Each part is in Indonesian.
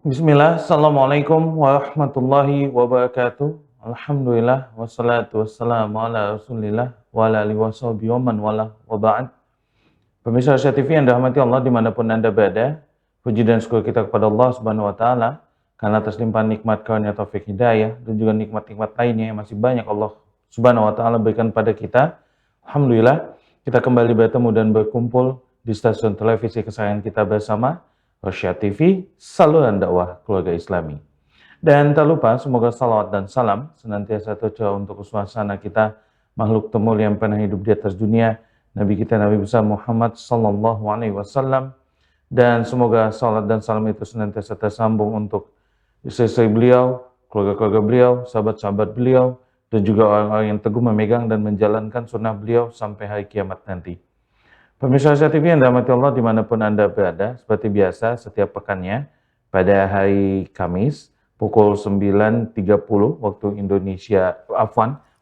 Bismillah, Assalamualaikum warahmatullahi wabarakatuh. Alhamdulillah, wassalatu wassalamu ala rasulillah, wa ala alihi washabihi wa man wala, wa ba'd. Pemirsa Asia TV yang dirahmati Allah dimanapun Anda berada, puji dan syukur kita kepada Allah Subhanahu wa Ta'ala karena atas limpahan nikmat karunia taufik hidayah dan juga nikmat-nikmat lainnya yang masih banyak Allah Subhanahu wa Ta'ala berikan pada kita. Alhamdulillah, kita kembali bertemu dan berkumpul di stasiun televisi kesayangan kita bersama, Asia TV, saluran dakwah keluarga Islami. Dan tak lupa, semoga salawat dan salam senantiasa tercurah untuk suasana kita, makhluk termulia yang pernah hidup di atas dunia, Nabi kita Nabi besar Muhammad sallallahu alaihi wasallam, dan semoga salat dan salam itu senantiasa tersambung untuk istri-istri beliau, keluarga-keluarga beliau, sahabat-sahabat beliau, dan juga orang-orang yang teguh memegang dan menjalankan sunnah beliau sampai hari kiamat nanti. Pemirsa Asia TV yang dirahmati Allah dimanapun Anda berada, seperti biasa setiap pekannya pada hari Kamis pukul 9.30 waktu Indonesia,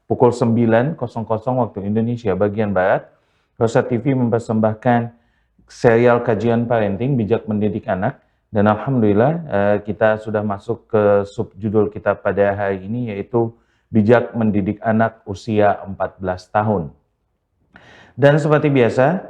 pukul 9.00 waktu Indonesia bagian Barat, Asia TV mempersembahkan serial kajian parenting bijak mendidik anak, dan Alhamdulillah kita sudah masuk ke subjudul kita pada hari ini, yaitu bijak mendidik anak usia 14 tahun. Dan seperti biasa,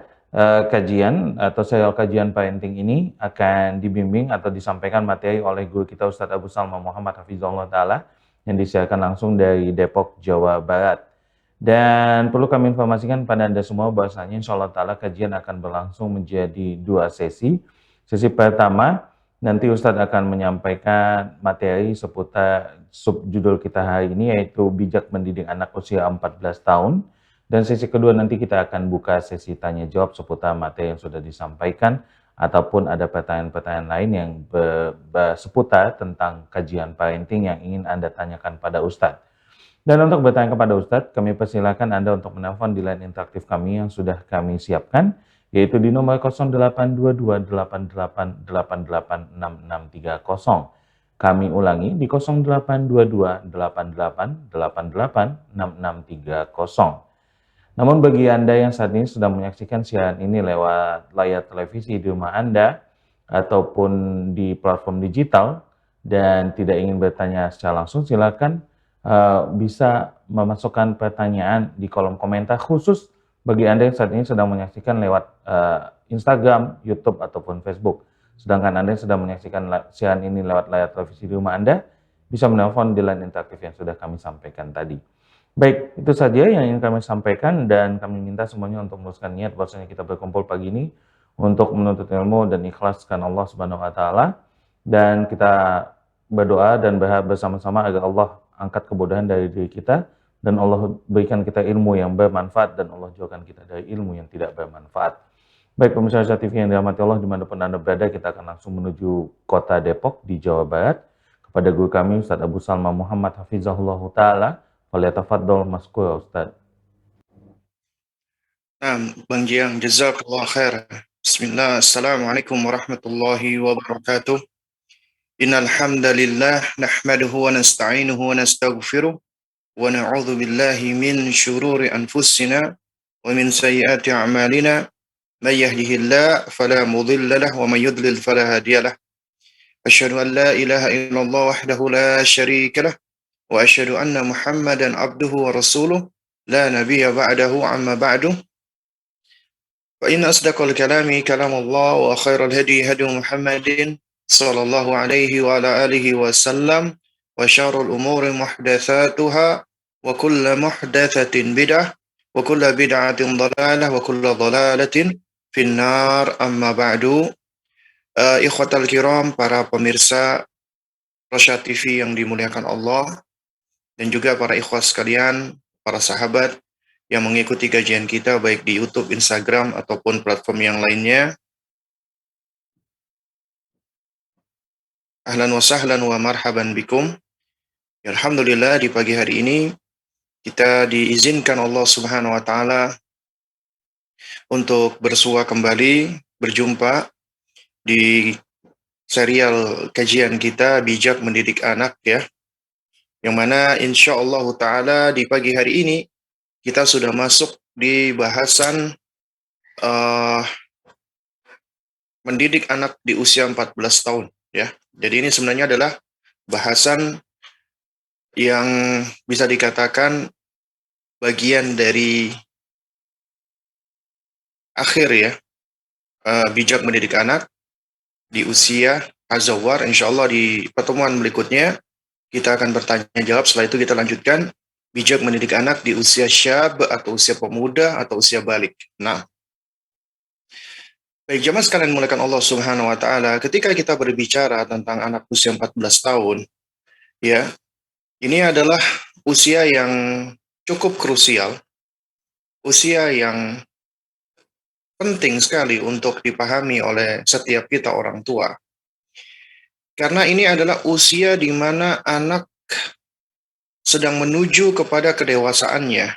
kajian atau serial kajian parenting ini akan dibimbing atau disampaikan materi oleh guru kita Ustadz Abu Salma Muhammad Hafizahullah Ta'ala yang disiarkan langsung dari Depok, Jawa Barat. Dan perlu kami informasikan pada Anda semua bahwasanya insya Allah Ta'ala kajian akan berlangsung menjadi 2 sesi. Sesi pertama, nanti Ustadz akan menyampaikan materi seputar subjudul kita hari ini, yaitu bijak mendidik anak usia 14 tahun. Dan sesi kedua nanti kita akan buka sesi tanya jawab seputar materi yang sudah disampaikan, ataupun ada pertanyaan-pertanyaan lain yang seputar tentang kajian parenting yang ingin Anda tanyakan pada Ustadz. Dan untuk bertanya kepada Ustadz, kami persilakan Anda untuk menelpon di line interaktif kami yang sudah kami siapkan, yaitu di nomor 082288886630. Kami ulangi di 082288886630. Namun bagi Anda yang saat ini sedang menyaksikan siaran ini lewat layar televisi di rumah Anda ataupun di platform digital dan tidak ingin bertanya secara langsung, silakan bisa memasukkan pertanyaan di kolom komentar khusus bagi Anda yang saat ini sedang menyaksikan lewat Instagram, YouTube, ataupun Facebook. Sedangkan Anda yang sedang menyaksikan siaran ini lewat layar televisi di rumah Anda, bisa menelpon di line interaktif yang sudah kami sampaikan tadi. Baik, itu saja yang ingin kami sampaikan, dan kami minta semuanya untuk meluruskan niat bahwasanya kita berkumpul pagi ini untuk menuntut ilmu dan ikhlaskan Allah Subhanahu wa Ta'ala, dan kita berdoa dan berharap bersama-sama agar Allah angkat kebodohan dari diri kita, dan Allah berikan kita ilmu yang bermanfaat, dan Allah jauhkan kita dari ilmu yang tidak bermanfaat. Baik, pemirsa Asia TV yang dirahmati Allah dimanapun Anda berada, kita akan langsung menuju kota Depok di Jawa Barat kepada guru kami Ustadz Abu Salma Muhammad Hafizahullah Ta'ala. Falyatafaddal maskura Ustaz. Bang Jiang, jazakallah khair. Bismillah, assalamualaikum warahmatullahi wabarakatuh. Innal hamdalillah nahmaduhu wa nasta'inuhu wa nastaghfiruh wa na'udzu billahi min syururi anfusina wa min sayyiati a'malina. May yahdihillahu fala mudilla lahu wa may yudlil fala hadiya lahu. Asyhadu an la ilaha illallah wahdahu la syarika lahu wa asyhadu anna Muhammadan abduhu wa rasuluh la nabiyya ba'dahu amma ba'du. Fa inna asdaqal kalami kalamullah wa khairal hadi hadi Muhammadin sallallahu alaihi wa ala alihi wa sallam wa syarrul umuri muhdatsatuha wa kullu muhdatsatin bid'ah wa kullu bid'atin dhalalah wa kullu dhalalatin finnar, amma ba'du. Ikhwatal kiram, para pemirsa Asia TV yang dimuliakan Allah, dan juga para ikhwat sekalian, para sahabat yang mengikuti kajian kita baik di YouTube, Instagram, ataupun platform yang lainnya. Ahlan wa sahlan wa marhaban bikum. Alhamdulillah, di pagi hari ini kita diizinkan Allah Subhanahu wa Ta'ala untuk bersua kembali berjumpa di serial kajian kita Bijak Mendidik Anak ya. Yang mana insya Allah Ta'ala di pagi hari ini kita sudah masuk di bahasan uh, mendidik anak di usia 14 tahun ya. Jadi ini sebenarnya adalah bahasan yang bisa dikatakan bagian dari akhir ya, bijak mendidik anak di usia azawar. Insya Allah di pertemuan berikutnya kita akan bertanya jawab. Setelah itu kita lanjutkan bijak mendidik anak di usia syab atau usia pemuda atau usia balik. Nah, baik jemaah sekalian muliakan Allah Subhanahu wa taala, ketika kita berbicara tentang anak usia 14 tahun, ya, ini adalah usia yang cukup krusial, usia yang penting sekali untuk dipahami oleh setiap kita orang tua. Karena ini adalah usia di mana anak sedang menuju kepada kedewasaannya.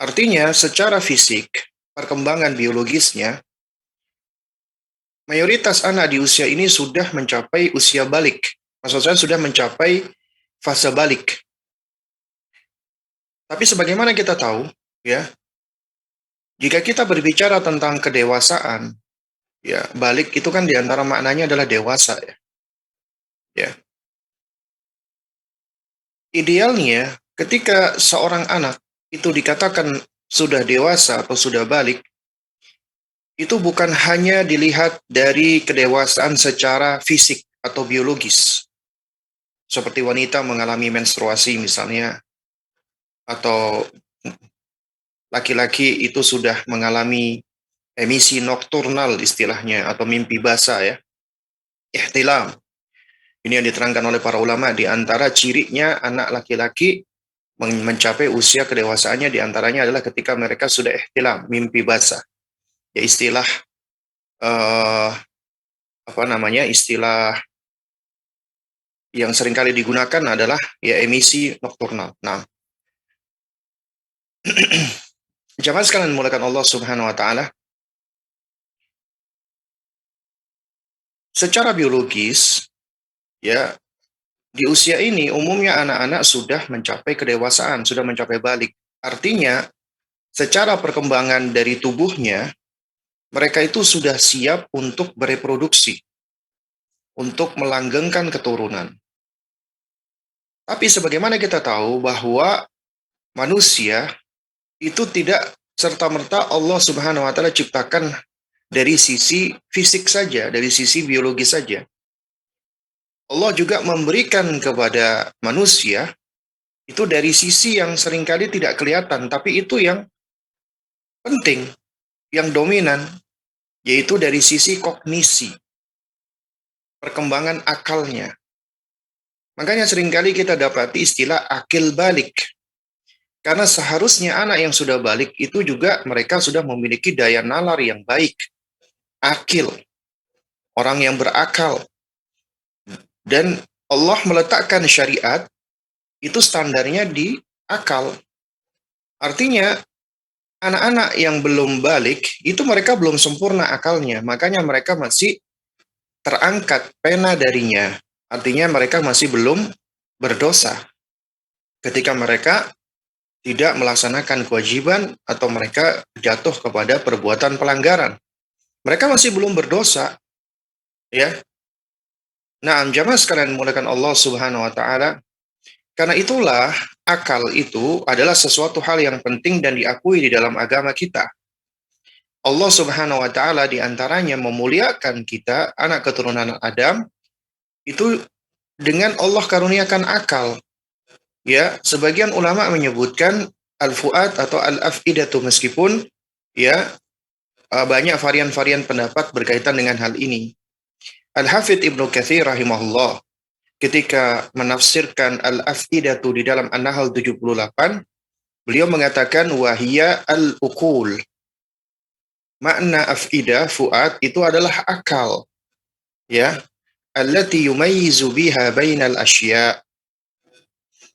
Artinya secara fisik, perkembangan biologisnya, mayoritas anak di usia ini sudah mencapai usia balik. Maksud saya sudah mencapai fase balik. Tapi sebagaimana kita tahu, ya, jika kita berbicara tentang kedewasaan, ya, balik itu kan diantara maknanya adalah dewasa, ya. Ya. Idealnya, ketika seorang anak itu dikatakan sudah dewasa atau sudah balik, itu bukan hanya dilihat dari kedewasaan secara fisik atau biologis. Seperti wanita mengalami menstruasi misalnya, atau laki-laki itu sudah mengalami emisi nokturnal istilahnya, atau mimpi basah ya. Ihtilam. Ini yang diterangkan oleh para ulama, di antara cirinya anak laki-laki mencapai usia kedewasaannya diantaranya adalah ketika mereka sudah ihtilam, mimpi basah. Ya istilah istilah yang seringkali digunakan adalah ya emisi nokturnal. Nah, jamaah sekalian muliakan Allah Subhanahu wa taala, secara biologis ya di usia ini umumnya anak-anak sudah mencapai kedewasaan, sudah mencapai balik. Artinya secara perkembangan dari tubuhnya mereka itu sudah siap untuk bereproduksi, untuk melanggengkan keturunan. Tapi sebagaimana kita tahu bahwa manusia itu tidak serta-merta Allah Subhanahu wa taala ciptakan dari sisi fisik saja, dari sisi biologis saja. Allah juga memberikan kepada manusia itu dari sisi yang seringkali tidak kelihatan, tapi itu yang penting, yang dominan, yaitu dari sisi kognisi, perkembangan akalnya. Makanya seringkali kita dapati istilah akil balik. Karena seharusnya anak yang sudah balik itu juga mereka sudah memiliki daya nalar yang baik. Akil. Orang yang berakal. Dan Allah meletakkan syariat itu standarnya di akal. Artinya anak-anak yang belum balik itu mereka belum sempurna akalnya. Makanya mereka masih terangkat pena darinya. Artinya mereka masih belum berdosa. Ketika mereka tidak melaksanakan kewajiban atau mereka jatuh kepada perbuatan pelanggaran. Mereka masih belum berdosa. Ya. Nah, jamaah sekalian muliakan Allah Subhanahu wa taala. Karena itulah akal itu adalah sesuatu hal yang penting dan diakui di dalam agama kita. Allah Subhanahu wa taala di antaranya memuliakan kita anak keturunan Adam itu dengan Allah karuniakan akal. Ya, sebagian ulama menyebutkan al-fuad atau al-afidatu, meskipun ya banyak varian-varian pendapat berkaitan dengan hal ini. Al-Hafidz Ibnu Katsir rahimahullah ketika menafsirkan al-afidatu di dalam An-Nahl 78, beliau mengatakan wahiyya al-uqul. Makna afidah fuad itu adalah akal. Ya, allati yumayyizu biha bainal asya'.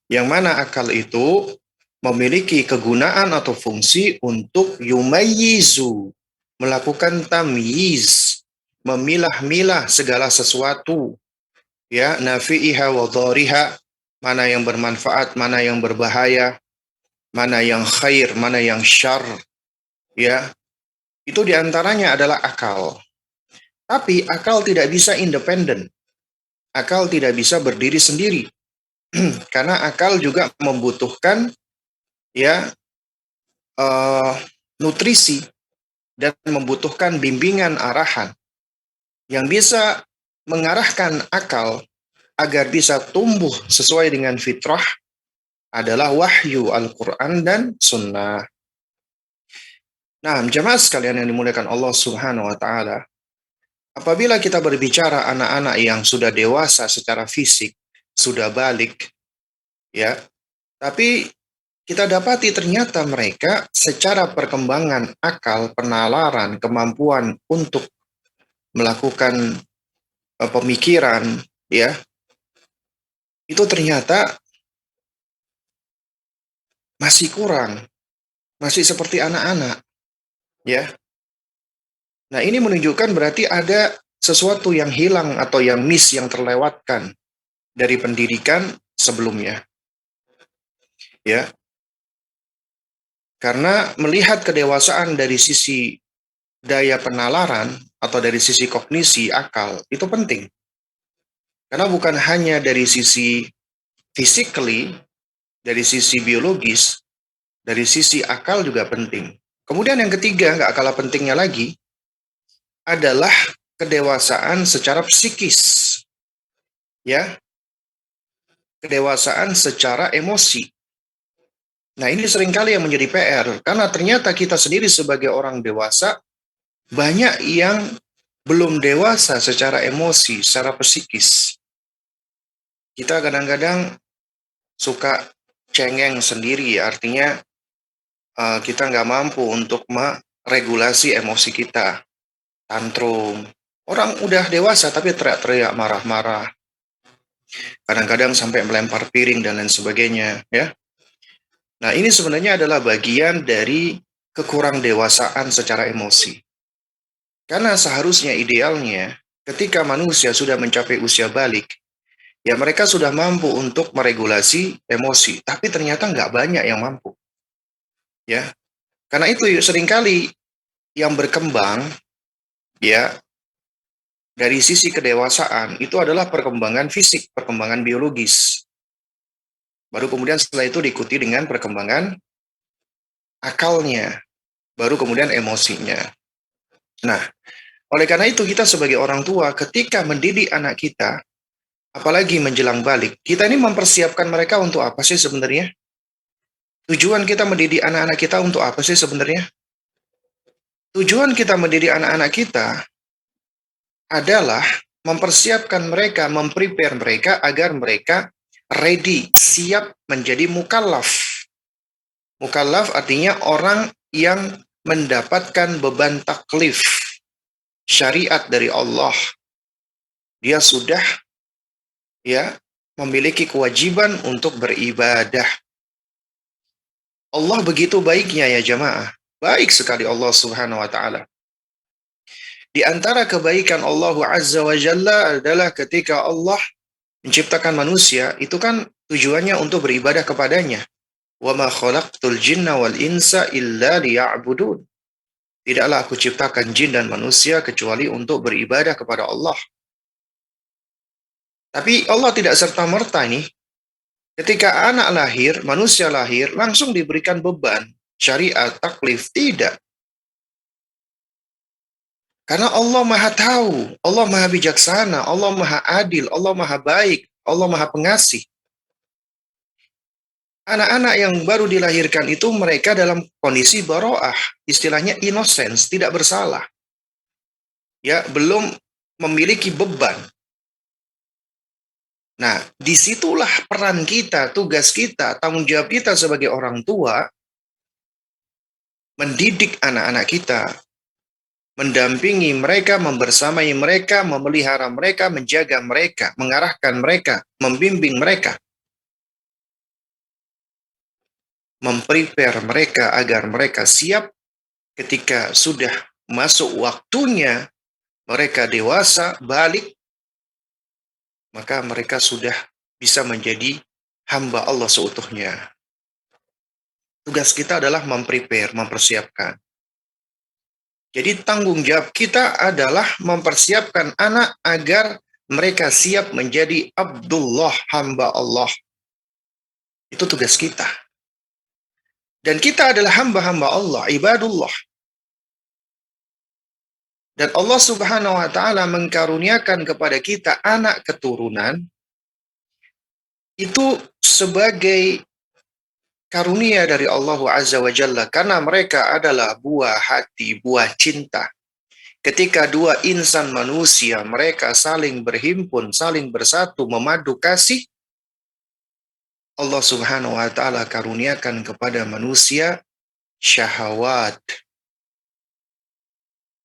Yang mana akal itu memiliki kegunaan atau fungsi untuk yumayyizu, melakukan tamyiz, memilah-milah segala sesuatu, ya, nafi'iha wa dhariha, mana yang bermanfaat, mana yang berbahaya, mana yang khair, mana yang syar, ya. Itu diantaranya adalah akal. Tapi akal tidak bisa independen. Akal tidak bisa berdiri sendiri. Karena akal juga membutuhkan, ya, uh, nutrisi dan membutuhkan bimbingan arahan yang bisa mengarahkan akal agar bisa tumbuh sesuai dengan fitrah adalah wahyu Al-Quran dan Sunnah. Nah, jemaah sekalian yang dimuliakan Allah Subhanahu wa Ta'ala, apabila kita berbicara anak-anak yang sudah dewasa secara fisik, sudah balik, ya, tapi kita dapati ternyata mereka secara perkembangan akal, penalaran, kemampuan untuk melakukan pemikiran, ya, itu ternyata masih kurang, masih seperti anak-anak, ya. Nah, ini menunjukkan berarti ada sesuatu yang hilang atau yang miss, yang terlewatkan dari pendidikan sebelumnya, ya. Karena melihat kedewasaan dari sisi daya penalaran atau dari sisi kognisi akal itu penting. Karena bukan hanya dari sisi physically, dari sisi biologis, dari sisi akal juga penting. Kemudian yang ketiga, nggak kalah pentingnya lagi, adalah kedewasaan secara psikis. Ya, kedewasaan secara emosi. Nah, ini seringkali yang menjadi PR, karena ternyata kita sendiri sebagai orang dewasa, banyak yang belum dewasa secara emosi, secara psikis. Kita kadang-kadang suka cengeng sendiri, artinya kita nggak mampu untuk meregulasi emosi kita, tantrum. Orang udah dewasa tapi teriak-teriak, marah-marah, kadang-kadang sampai melempar piring dan lain sebagainya, ya. Nah, ini sebenarnya adalah bagian dari kekurang dewasaan secara emosi. Karena seharusnya idealnya ketika manusia sudah mencapai usia balik, ya mereka sudah mampu untuk meregulasi emosi, tapi ternyata nggak banyak yang mampu, ya. Karena itu seringkali yang berkembang, ya, dari sisi kedewasaan itu adalah perkembangan fisik, perkembangan biologis. Baru kemudian setelah itu diikuti dengan perkembangan akalnya, baru kemudian emosinya. Nah, oleh karena itu kita sebagai orang tua ketika mendidik anak kita, apalagi menjelang balik, kita ini mempersiapkan mereka untuk apa sih sebenarnya? Tujuan kita mendidik anak-anak kita untuk apa sih sebenarnya? Tujuan kita mendidik anak-anak kita adalah mempersiapkan mereka, memprepare mereka agar mereka ready, siap menjadi mukallaf. Mukallaf artinya orang yang mendapatkan beban taklif syariat dari Allah. Dia sudah, ya, memiliki kewajiban untuk beribadah. Allah begitu baiknya ya jamaah. Baik sekali Allah Subhanahu wa taala. Di antara kebaikan Allah Azza wa Jalla adalah ketika Allah menciptakan manusia, itu kan tujuannya untuk beribadah kepadanya. Wa ma khalaqtul jinna wal insa illa liya'budun. Tidaklah aku ciptakan jin dan manusia kecuali untuk beribadah kepada Allah. Tapi Allah tidak serta-merta nih, ketika anak lahir, manusia lahir, langsung diberikan beban, syariat, taklif. Tidak. Karena Allah maha tahu, Allah maha bijaksana, Allah maha adil, Allah maha baik, Allah maha pengasih. Anak-anak yang baru dilahirkan itu mereka dalam kondisi baro'ah, istilahnya innocence, tidak bersalah. Ya, belum memiliki beban. Nah, disitulah peran kita, tugas kita, tanggung jawab kita sebagai orang tua, mendidik anak-anak kita, mendampingi mereka, membersamai mereka, memelihara mereka, menjaga mereka, mengarahkan mereka, membimbing mereka, memprepare mereka agar mereka siap ketika sudah masuk waktunya mereka dewasa, balik, maka mereka sudah bisa menjadi hamba Allah seutuhnya. Tugas kita adalah mempersiapkan. Jadi tanggung jawab kita adalah mempersiapkan anak agar mereka siap menjadi Abdullah, hamba Allah. Itu tugas kita. Dan kita adalah hamba-hamba Allah, ibadullah. Dan Allah Subhanahu wa taala mengkaruniakan kepada kita anak keturunan itu sebagai karunia dari Allah Azza wa Jalla, karena mereka adalah buah hati, buah cinta. Ketika dua insan manusia mereka saling berhimpun, saling bersatu, memadu kasih, Allah Subhanahu wa taala karuniakan kepada manusia syahwat.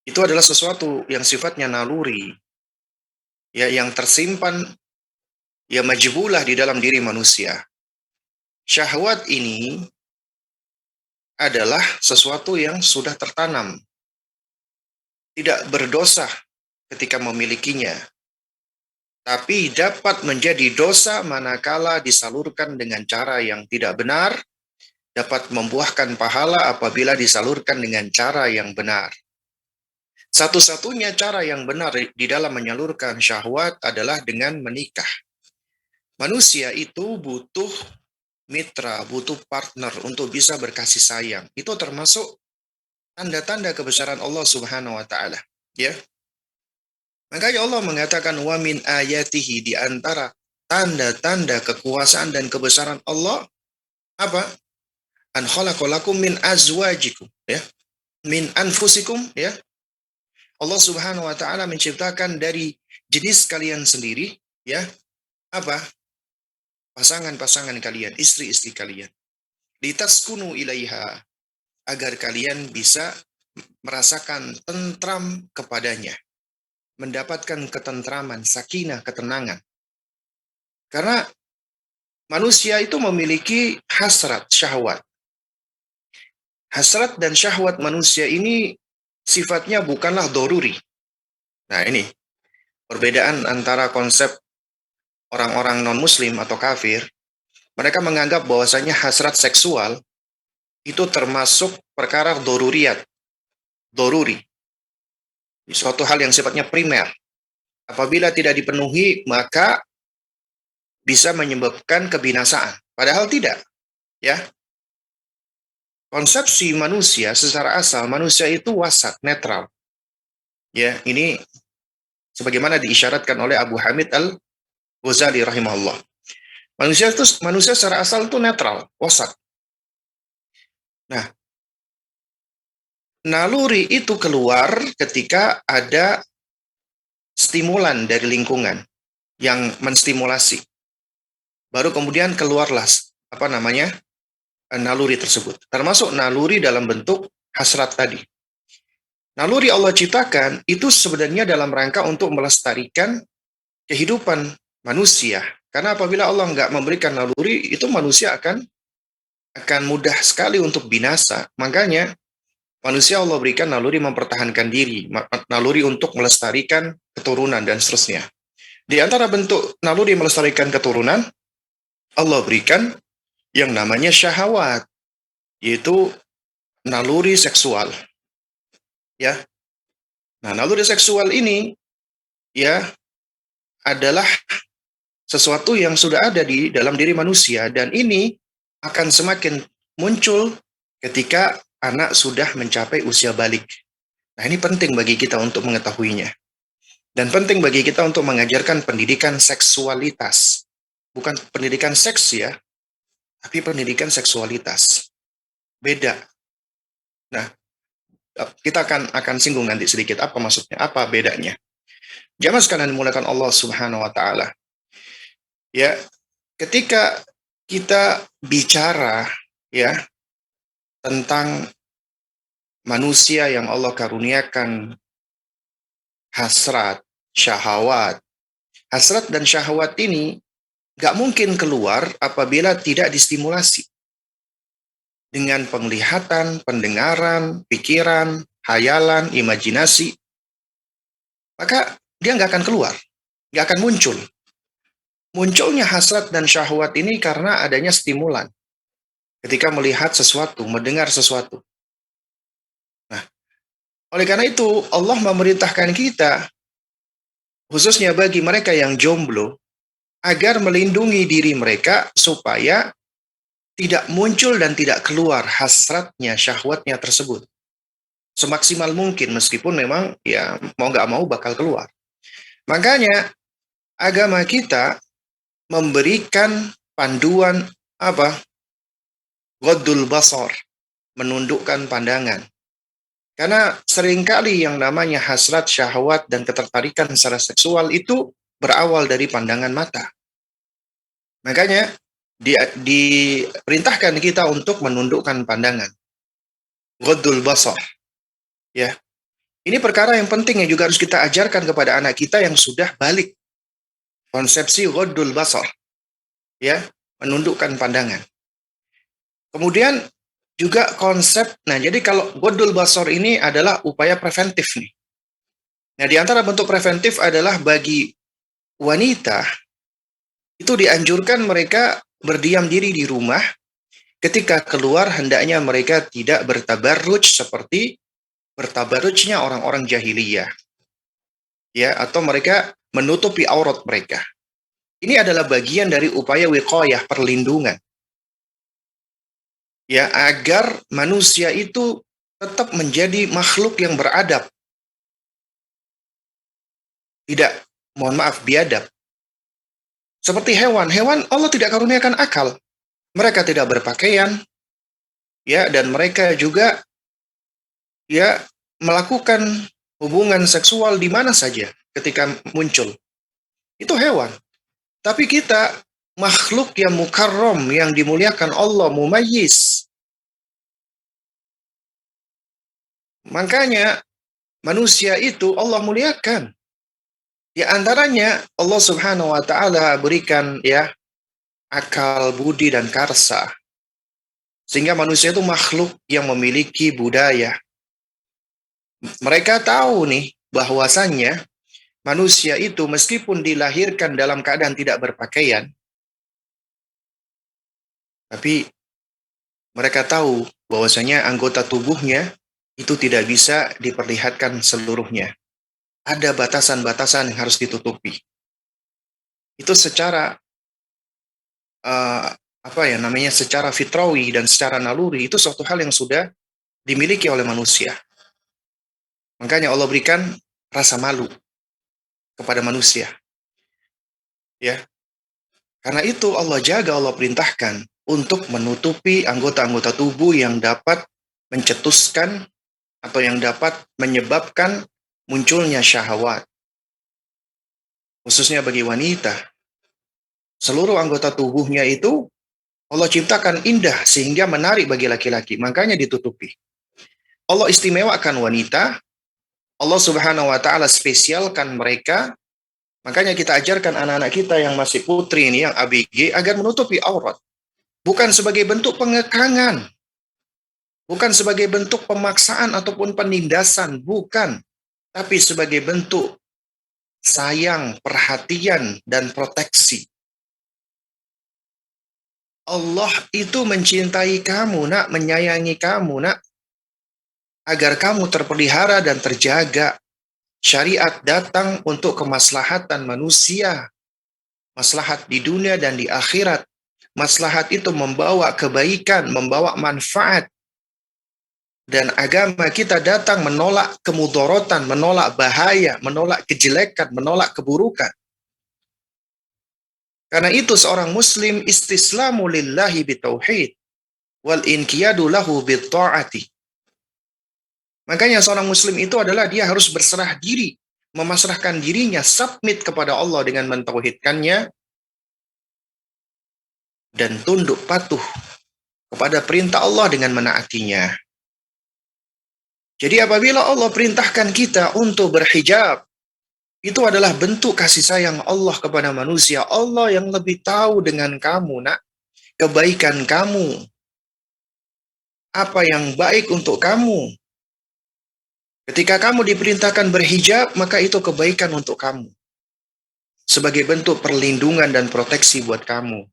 Itu adalah sesuatu yang sifatnya naluri, ya, yang tersimpan, ya, majbulah di dalam diri manusia. Syahwat ini adalah sesuatu yang sudah tertanam, tidak berdosa ketika memilikinya, tapi dapat menjadi dosa manakala disalurkan dengan cara yang tidak benar, dapat membuahkan pahala apabila disalurkan dengan cara yang benar. Satu-satunya cara yang benar di dalam menyalurkan syahwat adalah dengan menikah. Manusia itu butuh mitra, butuh partner untuk bisa berkasih sayang. Itu termasuk tanda-tanda kebesaran Allah Subhanahu wa taala, ya. Makanya Allah mengatakan wa min ayatihi, di antara tanda-tanda kekuasaan dan kebesaran Allah apa? An khalaqalakum min azwajikum, ya. Min anfusikum, ya. Allah Subhanahu wa taala menciptakan dari jenis kalian sendiri, ya. Apa? Pasangan-pasangan kalian, istri-istri kalian. Litaskunu ilaiha, agar kalian bisa merasakan tentram kepadanya, mendapatkan ketentraman, sakinah, ketenangan. Karena manusia itu memiliki hasrat, syahwat. Hasrat dan syahwat manusia ini sifatnya bukanlah doruri. Nah, ini perbedaan antara konsep orang-orang non-muslim atau kafir. Mereka menganggap bahwasanya hasrat seksual itu termasuk perkara doruriyat, doruri. Suatu hal yang sifatnya primer. Apabila tidak dipenuhi, maka bisa menyebabkan kebinasaan. Padahal tidak, ya. Konsepsi manusia secara asal, manusia itu wasat, netral. Ya, ini sebagaimana diisyaratkan oleh Abu Hamid Al-Ghazali rahimahullah. Manusia secara asal itu netral, wasat. Nah, naluri itu keluar ketika ada stimulan dari lingkungan yang menstimulasi. Baru kemudian keluarlah naluri tersebut. Termasuk naluri dalam bentuk hasrat tadi. Naluri Allah ciptakan itu sebenarnya dalam rangka untuk melestarikan kehidupan manusia. Karena apabila Allah nggak memberikan naluri, itu manusia akan mudah sekali untuk binasa. Makanya manusia Allah berikan naluri mempertahankan diri, naluri untuk melestarikan keturunan dan seterusnya. Di antara bentuk naluri melestarikan keturunan, Allah berikan yang namanya syahwat, yaitu naluri seksual. Ya. Nah, naluri seksual ini, ya, adalah sesuatu yang sudah ada di dalam diri manusia, dan ini akan semakin muncul ketika anak sudah mencapai usia balik. Nah, ini penting bagi kita untuk mengetahuinya. Dan penting bagi kita untuk mengajarkan pendidikan seksualitas. Bukan pendidikan seks, ya, tapi pendidikan seksualitas. Beda. Nah, kita akan singgung nanti sedikit apa maksudnya, apa bedanya. Jamaah sekalian dimulakan Allah Subhanahu wa taala. Ya, ketika kita bicara, ya, tentang manusia yang Allah karuniakan hasrat, syahwat. Hasrat dan syahwat ini gak mungkin keluar apabila tidak distimulasi. Dengan penglihatan, pendengaran, pikiran, hayalan, imajinasi, maka dia nggak akan keluar, nggak akan muncul. Munculnya hasrat dan syahwat ini karena adanya stimulan. Ketika melihat sesuatu, mendengar sesuatu. Nah, oleh karena itu, Allah memerintahkan kita, khususnya bagi mereka yang jomblo, agar melindungi diri mereka supaya tidak muncul dan tidak keluar hasratnya, syahwatnya tersebut. Semaksimal mungkin, meskipun memang ya mau nggak mau bakal keluar. Makanya agama kita memberikan panduan apa? Ghaddul basar, menundukkan pandangan. Karena seringkali yang namanya hasrat, syahwat, dan ketertarikan secara seksual itu berawal dari pandangan mata. Makanya diperintahkan kita untuk menundukkan pandangan. Ghaddul basar. Ya. Ini perkara yang penting yang juga harus kita ajarkan kepada anak kita yang sudah balik. Konsepsi ghaddul basar. Ya, menundukkan pandangan. Kemudian juga konsep, nah jadi kalau ghaddul basar ini adalah upaya preventif nih. Nah, di antara bentuk preventif adalah bagi wanita itu dianjurkan mereka berdiam diri di rumah. Ketika keluar hendaknya mereka tidak bertabarruj seperti bertabarrujnya orang-orang jahiliyah. Ya, atau mereka menutupi aurat mereka. Ini adalah bagian dari upaya wiqayah, perlindungan. Ya, agar manusia itu tetap menjadi makhluk yang beradab. Tidak, mohon maaf, biadab. Seperti hewan. Hewan Allah tidak karuniakan akal. Mereka tidak berpakaian, ya, dan mereka juga ya melakukan hubungan seksual di mana saja ketika muncul. Itu hewan. Tapi kita makhluk yang mukarram, yang dimuliakan Allah, mumayyiz. Makanya manusia itu Allah muliakan. Di antaranya Allah Subhanahu wa taala berikan ya akal, budi, dan karsa. Sehingga manusia itu makhluk yang memiliki budaya. Mereka tahu nih bahwasannya manusia itu meskipun dilahirkan dalam keadaan tidak berpakaian, tapi mereka tahu bahwasanya anggota tubuhnya itu tidak bisa diperlihatkan seluruhnya. Ada batasan-batasan yang harus ditutupi. Itu secara secara fitrawi dan secara naluri itu suatu hal yang sudah dimiliki oleh manusia. Makanya Allah berikan rasa malu kepada manusia. Ya. Karena itu Allah jaga, Allah perintahkan untuk menutupi anggota-anggota tubuh yang dapat mencetuskan atau yang dapat menyebabkan munculnya syahwat. Khususnya bagi wanita. Seluruh anggota tubuhnya itu Allah ciptakan indah sehingga menarik bagi laki-laki. Makanya ditutupi. Allah istimewakan wanita. Allah Subhanahu wa taala spesialkan mereka. Makanya kita ajarkan anak-anak kita yang masih putri ini, yang ABG, agar menutupi aurat. Bukan sebagai bentuk pengekangan. Bukan sebagai bentuk pemaksaan ataupun penindasan. Bukan. Tapi sebagai bentuk sayang, perhatian, dan proteksi. Allah itu mencintai kamu, nak, menyayangi kamu, nak, agar kamu terpelihara dan terjaga. Syariat datang untuk kemaslahatan manusia, maslahat di dunia dan di akhirat. Maslahat itu membawa kebaikan, membawa manfaat. Dan agama kita datang menolak kemudorotan, menolak bahaya, menolak kejelekan, menolak keburukan. Karena itu seorang muslim istislamu lillahi bitauhid wal inqiyadu lahu bitta'ati. Makanya seorang muslim itu adalah dia harus berserah diri, memasrahkan dirinya, submit kepada Allah dengan mentauhidkannya, dan tunduk patuh kepada perintah Allah dengan menaatinya. Jadi apabila Allah perintahkan kita untuk berhijab, itu adalah bentuk kasih sayang Allah kepada manusia. Allah yang lebih tahu dengan kamu, nak, kebaikan kamu, apa yang baik untuk kamu. Ketika kamu diperintahkan berhijab, maka itu kebaikan untuk kamu. Sebagai bentuk perlindungan dan proteksi buat kamu.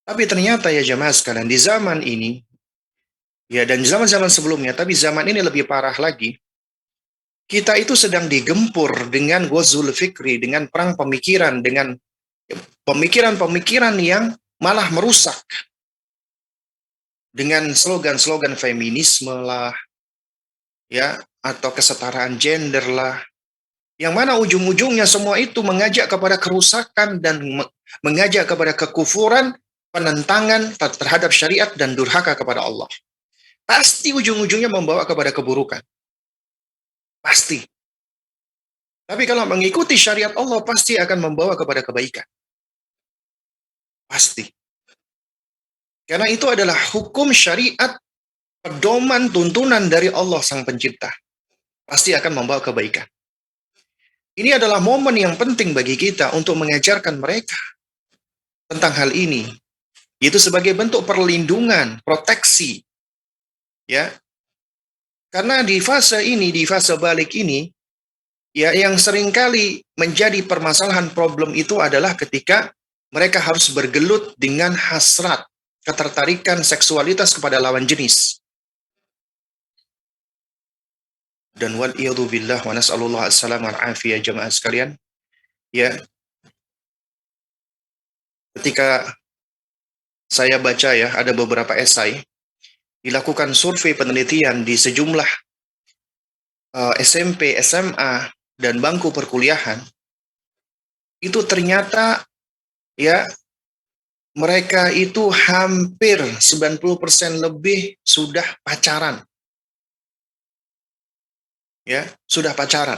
Tapi ternyata ya jamaah sekalian, di zaman ini, ya dan zaman-zaman sebelumnya, tapi zaman ini lebih parah lagi, kita itu sedang digempur dengan ghazul fikri, dengan perang pemikiran, dengan pemikiran-pemikiran yang malah merusak. Dengan slogan-slogan feminisme lah, ya, atau kesetaraan gender lah, yang mana ujung-ujungnya semua itu mengajak kepada kerusakan dan mengajak kepada kekufuran, penentangan terhadap syariat dan durhaka kepada Allah. Pasti ujung-ujungnya membawa kepada keburukan. Pasti. Tapi kalau mengikuti syariat Allah, pasti akan membawa kepada kebaikan. Pasti. Karena itu adalah hukum syariat, pedoman tuntunan dari Allah Sang Pencipta. Pasti akan membawa kebaikan. Ini adalah momen yang penting bagi kita untuk mengajarkan mereka tentang hal ini. Itu sebagai bentuk perlindungan, proteksi. Ya. Karena di fase ini, di fase balik ini, ya yang seringkali menjadi permasalahan problem itu adalah ketika mereka harus bergelut dengan hasrat, ketertarikan seksualitas kepada lawan jenis. Dan wal'iyadzubillah wa nas'alullah as-salam wal-afiyah jamaah sekalian. Ya, ketika saya baca ya, ada beberapa esai, dilakukan survei penelitian di sejumlah SMP, SMA, dan bangku perkuliahan, itu ternyata ya mereka itu hampir 90% lebih sudah pacaran. Ya, sudah pacaran.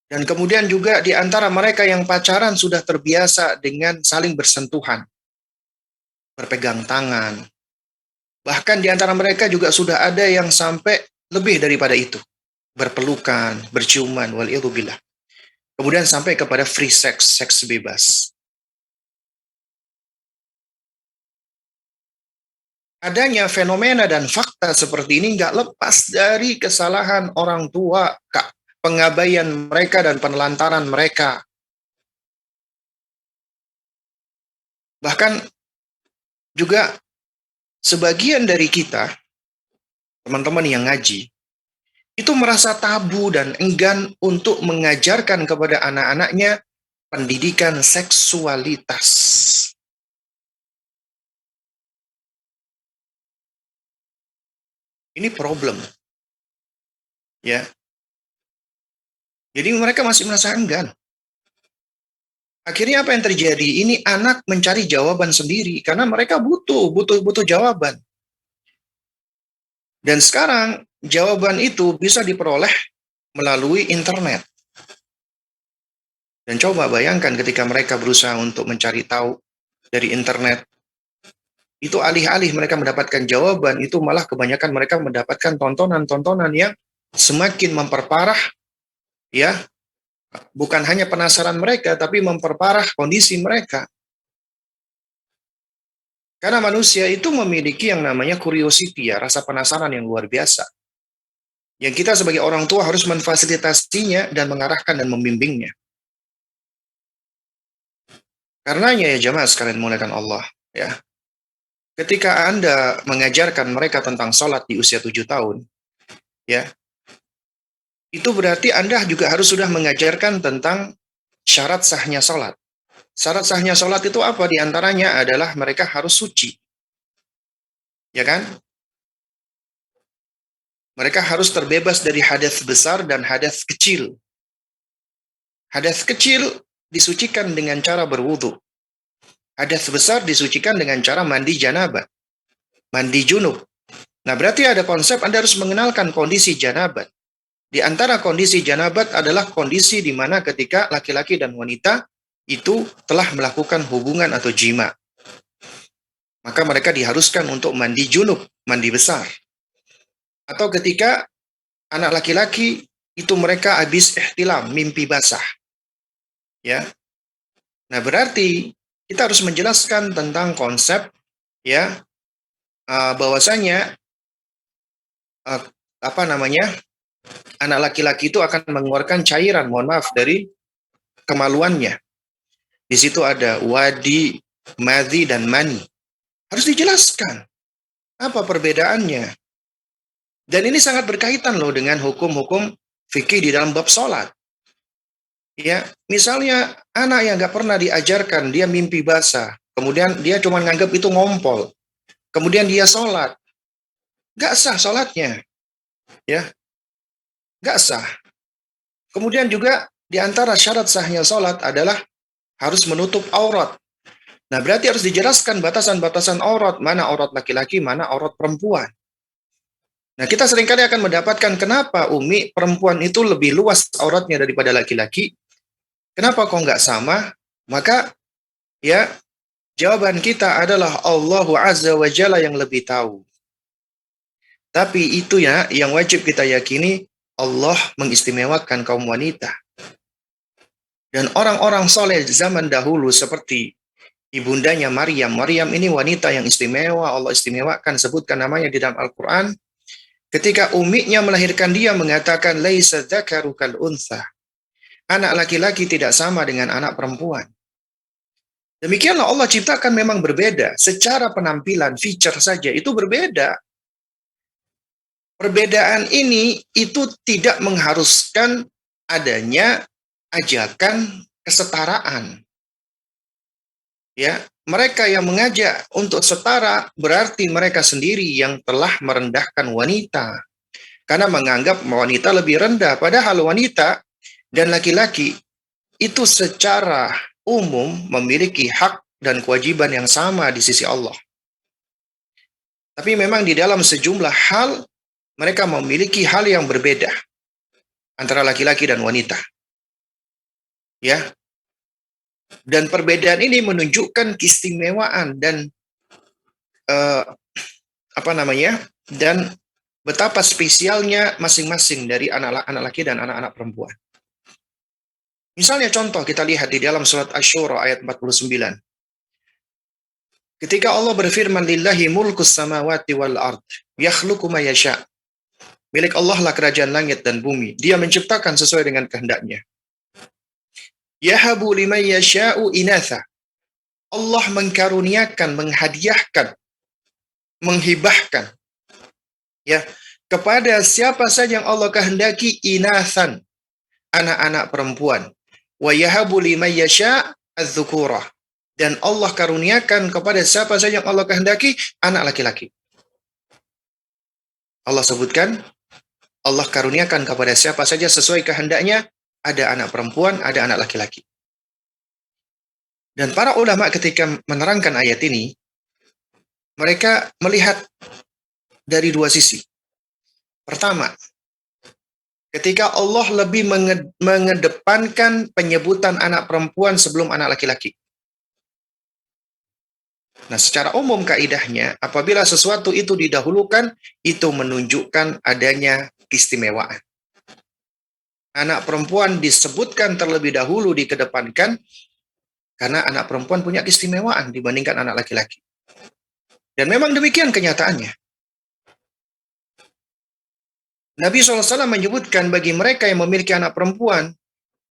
Dan kemudian juga di antara mereka yang pacaran sudah terbiasa dengan saling bersentuhan, berpegang tangan. Bahkan di antara mereka juga sudah ada yang sampai lebih daripada itu. Berpelukan, berciuman, wal'iyadzubillah. Kemudian sampai kepada free sex, seks bebas. Adanya fenomena dan fakta seperti ini nggak lepas dari kesalahan orang tua, pengabaian mereka dan penelantaran mereka. Bahkan juga sebagian dari kita, teman-teman yang ngaji, itu merasa tabu dan enggan untuk mengajarkan kepada anak-anaknya pendidikan seksualitas. Ini problem. Ya. Jadi mereka masih merasa enggan. Akhirnya apa yang terjadi? Ini anak mencari jawaban sendiri karena mereka butuh jawaban. Dan sekarang jawaban itu bisa diperoleh melalui internet. Dan coba bayangkan ketika mereka berusaha untuk mencari tahu dari internet, itu alih-alih mereka mendapatkan jawaban, itu malah kebanyakan mereka mendapatkan tontonan-tontonan yang semakin memperparah, ya, bukan hanya penasaran mereka, tapi memperparah kondisi mereka. Karena manusia itu memiliki yang namanya curiosity, ya, rasa penasaran yang luar biasa. Yang kita sebagai orang tua harus memfasilitasinya dan mengarahkan dan membimbingnya. Karenanya ya jamaah sekalian muliakan Allah, ya. Ketika Anda mengajarkan mereka tentang sholat di usia 7 tahun, ya, itu berarti Anda juga harus sudah mengajarkan tentang syarat sahnya sholat. Syarat sahnya sholat itu apa? Di antaranya adalah mereka harus suci. Ya kan? Mereka harus terbebas dari hadas besar dan hadas kecil. Hadas kecil disucikan dengan cara berwudu. Hadas besar disucikan dengan cara mandi janabah. Mandi junub. Nah, berarti ada konsep Anda harus mengenalkan kondisi janabat. Di antara kondisi janabat adalah kondisi di mana ketika laki-laki dan wanita itu telah melakukan hubungan atau jima. Maka mereka diharuskan untuk mandi junub, mandi besar. Atau ketika anak laki-laki itu mereka habis ihtilam, mimpi basah. Ya. Nah, berarti kita harus menjelaskan tentang konsep, ya, bahwasanya eh, apa namanya, anak laki-laki itu akan mengeluarkan cairan, mohon maaf, dari kemaluannya. Di situ ada wadi, madhi, dan mani. Harus dijelaskan apa perbedaannya. Dan ini sangat berkaitan loh dengan hukum-hukum fikih di dalam bab sholat. Ya, misalnya anak yang nggak pernah diajarkan, dia mimpi basah, kemudian dia cuma nganggap itu ngompol, kemudian dia sholat, nggak sah sholatnya, ya, nggak sah. Kemudian juga di antara syarat sahnya sholat adalah harus menutup aurat. Nah, berarti harus dijelaskan batasan-batasan aurat, mana aurat laki-laki, mana aurat perempuan. Nah, kita seringkali akan mendapatkan kenapa Umi perempuan itu lebih luas auratnya daripada laki-laki. Kenapa kok nggak sama? Maka ya jawaban kita adalah Allahu Azza wa Jalla yang lebih tahu. Tapi itu ya yang wajib kita yakini, Allah mengistimewakan kaum wanita. Dan orang-orang soleh zaman dahulu seperti ibundanya Maryam. Maryam ini wanita yang istimewa, Allah istimewakan, sebutkan namanya di dalam Al-Quran. Ketika uminya melahirkan dia mengatakan, Laisa dzakaru kal untha. Anak laki-laki tidak sama dengan anak perempuan. Demikianlah Allah ciptakan memang berbeda. Secara penampilan, feature saja, itu berbeda. Perbedaan ini itu tidak mengharuskan adanya ajakan kesetaraan. Ya, mereka yang mengajak untuk setara berarti mereka sendiri yang telah merendahkan wanita. Karena menganggap wanita lebih rendah. Padahal wanita dan laki-laki itu secara umum memiliki hak dan kewajiban yang sama di sisi Allah. Tapi memang di dalam sejumlah hal mereka memiliki hal yang berbeda antara laki-laki dan wanita. Ya. Dan perbedaan ini menunjukkan keistimewaan dan dan betapa spesialnya masing-masing dari anak-anak laki dan anak-anak perempuan. Misalnya contoh kita lihat di dalam surat Asy-Syura ayat 49. Ketika Allah berfirman, Lillahi mulkus samawati wal ard, yakhluqu ma yasha. Milik Allah lah kerajaan langit dan bumi. Dia menciptakan sesuai dengan kehendaknya. Yahabu liman yasha'u inatha. Allah mengkaruniakan, menghadiahkan, menghibahkan ya kepada siapa saja yang Allah kehendaki inathan, anak-anak perempuan. Wa yahabu liman yasha' adz-dzukura. Dan Allah karuniakan kepada siapa saja yang Allah kehendaki anak laki-laki. Allah sebutkan, Allah karuniakan kepada siapa saja sesuai kehendaknya, ada anak perempuan, ada anak laki-laki. Dan para ulama ketika menerangkan ayat ini, mereka melihat dari dua sisi. Pertama, ketika Allah lebih mengedepankan penyebutan anak perempuan sebelum anak laki-laki. Nah, secara umum kaidahnya, apabila sesuatu itu didahulukan, itu menunjukkan adanya keistimewaan. Anak perempuan disebutkan terlebih dahulu dikedepankan, karena anak perempuan punya keistimewaan dibandingkan anak laki-laki. Dan memang demikian kenyataannya. Nabi SAW menyebutkan bagi mereka yang memiliki anak perempuan,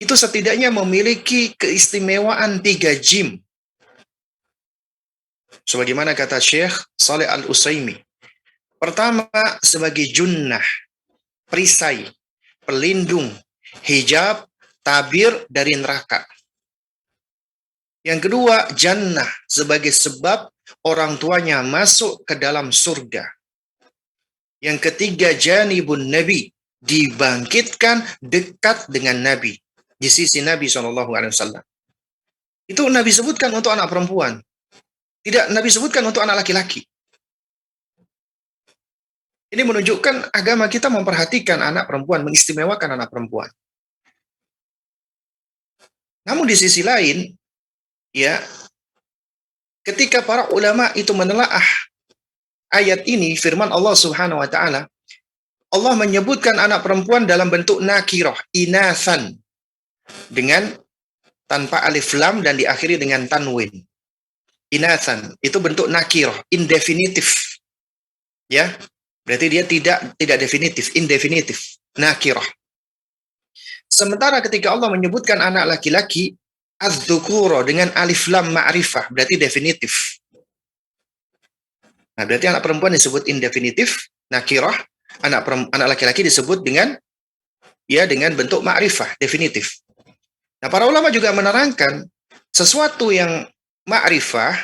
itu setidaknya memiliki keistimewaan 3 jim. Sebagaimana kata Syekh Saleh Al-Utsaimin. Pertama, sebagai junnah, perisai, pelindung, hijab, tabir dari neraka. Yang kedua, jannah, sebagai sebab orang tuanya masuk ke dalam surga. Yang ketiga, janibun nabi, dibangkitkan dekat dengan Nabi, di sisi Nabi SAW. Itu Nabi sebutkan untuk anak perempuan. Tidak Nabi sebutkan untuk anak laki-laki. Ini menunjukkan agama kita memperhatikan anak perempuan, mengistimewakan anak perempuan. Namun di sisi lain, ya, ketika para ulama itu menelaah ayat ini, firman Allah Subhanahu wa taala, Allah menyebutkan anak perempuan dalam bentuk nakirah, inathan, dengan tanpa alif lam dan diakhiri dengan tanwin. Inathan itu bentuk nakirah, indefinitif. Ya. Berarti dia tidak definitif, indefinitif, nakirah. Sementara ketika Allah menyebutkan anak laki-laki, az-dzukura dengan alif lam ma'rifah, berarti definitif. Nah, berarti anak perempuan disebut indefinitif, nakirah, anak laki-laki disebut dengan dengan bentuk ma'rifah, definitif. Nah, para ulama juga menerangkan sesuatu yang ma'rifah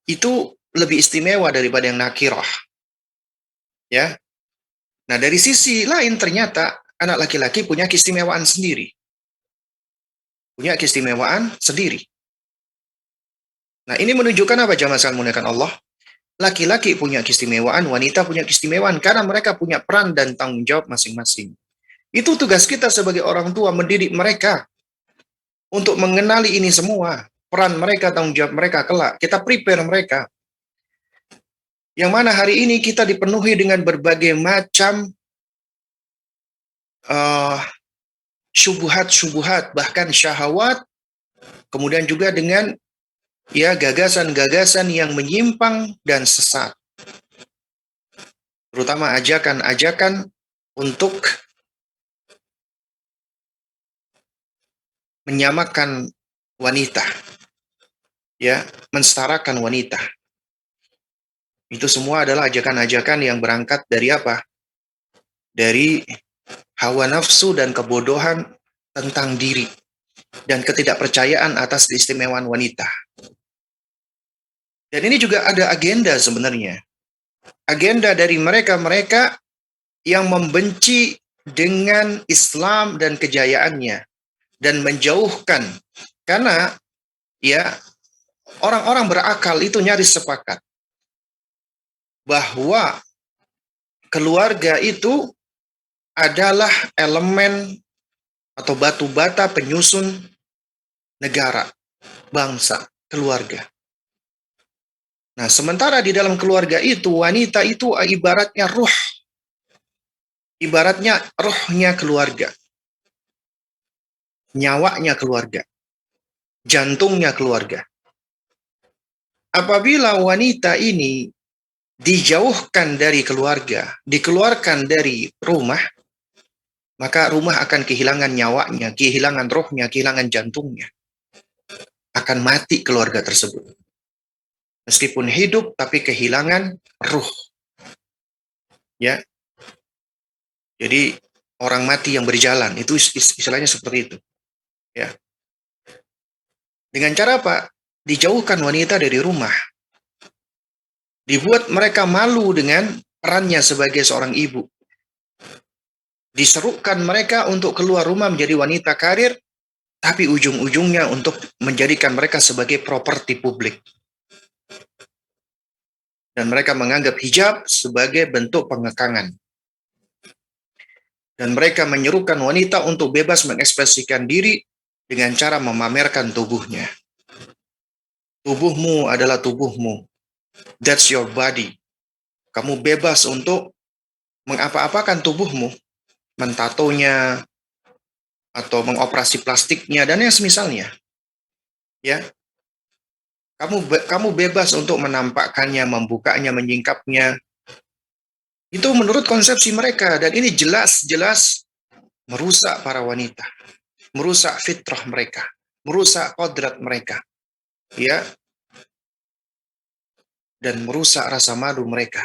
itu lebih istimewa daripada yang nakirah. Ya. Nah, dari sisi lain ternyata anak laki-laki punya keistimewaan sendiri. Punya keistimewaan sendiri. Nah, ini menunjukkan apa jamaah sekalian muliakan Allah? Laki-laki punya keistimewaan, wanita punya keistimewaan karena mereka punya peran dan tanggung jawab masing-masing. Itu tugas kita sebagai orang tua mendidik mereka untuk mengenali ini semua, peran mereka, tanggung jawab mereka kelak. Kita prepare mereka. Yang mana hari ini kita dipenuhi dengan berbagai macam syubhat-syubhat, bahkan syahwat, kemudian juga dengan gagasan-gagasan yang menyimpang dan sesat. Terutama ajakan-ajakan untuk menyamakan wanita, mensetarakan wanita. Itu semua adalah ajakan-ajakan yang berangkat dari apa? Dari hawa nafsu dan kebodohan tentang diri dan ketidakpercayaan atas keistimewaan wanita. Dan ini juga ada agenda sebenarnya. Agenda dari mereka-mereka yang membenci dengan Islam dan kejayaannya dan menjauhkan, karena orang-orang berakal itu nyaris sepakat bahwa keluarga itu adalah elemen atau batu bata penyusun negara, bangsa, keluarga. Nah, sementara di dalam keluarga itu, wanita itu ibaratnya ruh. Ibaratnya ruhnya keluarga. Nyawanya keluarga. Jantungnya keluarga. Apabila wanita ini dijauhkan dari keluarga, dikeluarkan dari rumah, maka rumah akan kehilangan nyawanya, kehilangan rohnya, kehilangan jantungnya. Akan mati keluarga tersebut. Meskipun hidup, tapi kehilangan ruh. Ya. Jadi, orang mati yang berjalan, itu istilahnya seperti itu. Ya. Dengan cara apa? Dijauhkan wanita dari rumah. Dibuat mereka malu dengan perannya sebagai seorang ibu. Diserukan mereka untuk keluar rumah menjadi wanita karir, tapi ujung-ujungnya untuk menjadikan mereka sebagai properti publik. Dan mereka menganggap hijab sebagai bentuk pengekangan. Dan mereka menyerukan wanita untuk bebas mengekspresikan diri dengan cara memamerkan tubuhnya. Tubuhmu adalah tubuhmu. That's your body. Kamu bebas untuk mengapa-apakan tubuhmu. Mentatonya, atau mengoperasi plastiknya, dan yang semisalnya. Ya. Kamu bebas untuk menampakkannya, membukanya, menyingkapnya. Itu menurut konsepsi mereka, dan ini jelas-jelas merusak para wanita, merusak fitrah mereka, merusak kodrat mereka, dan merusak rasa malu mereka.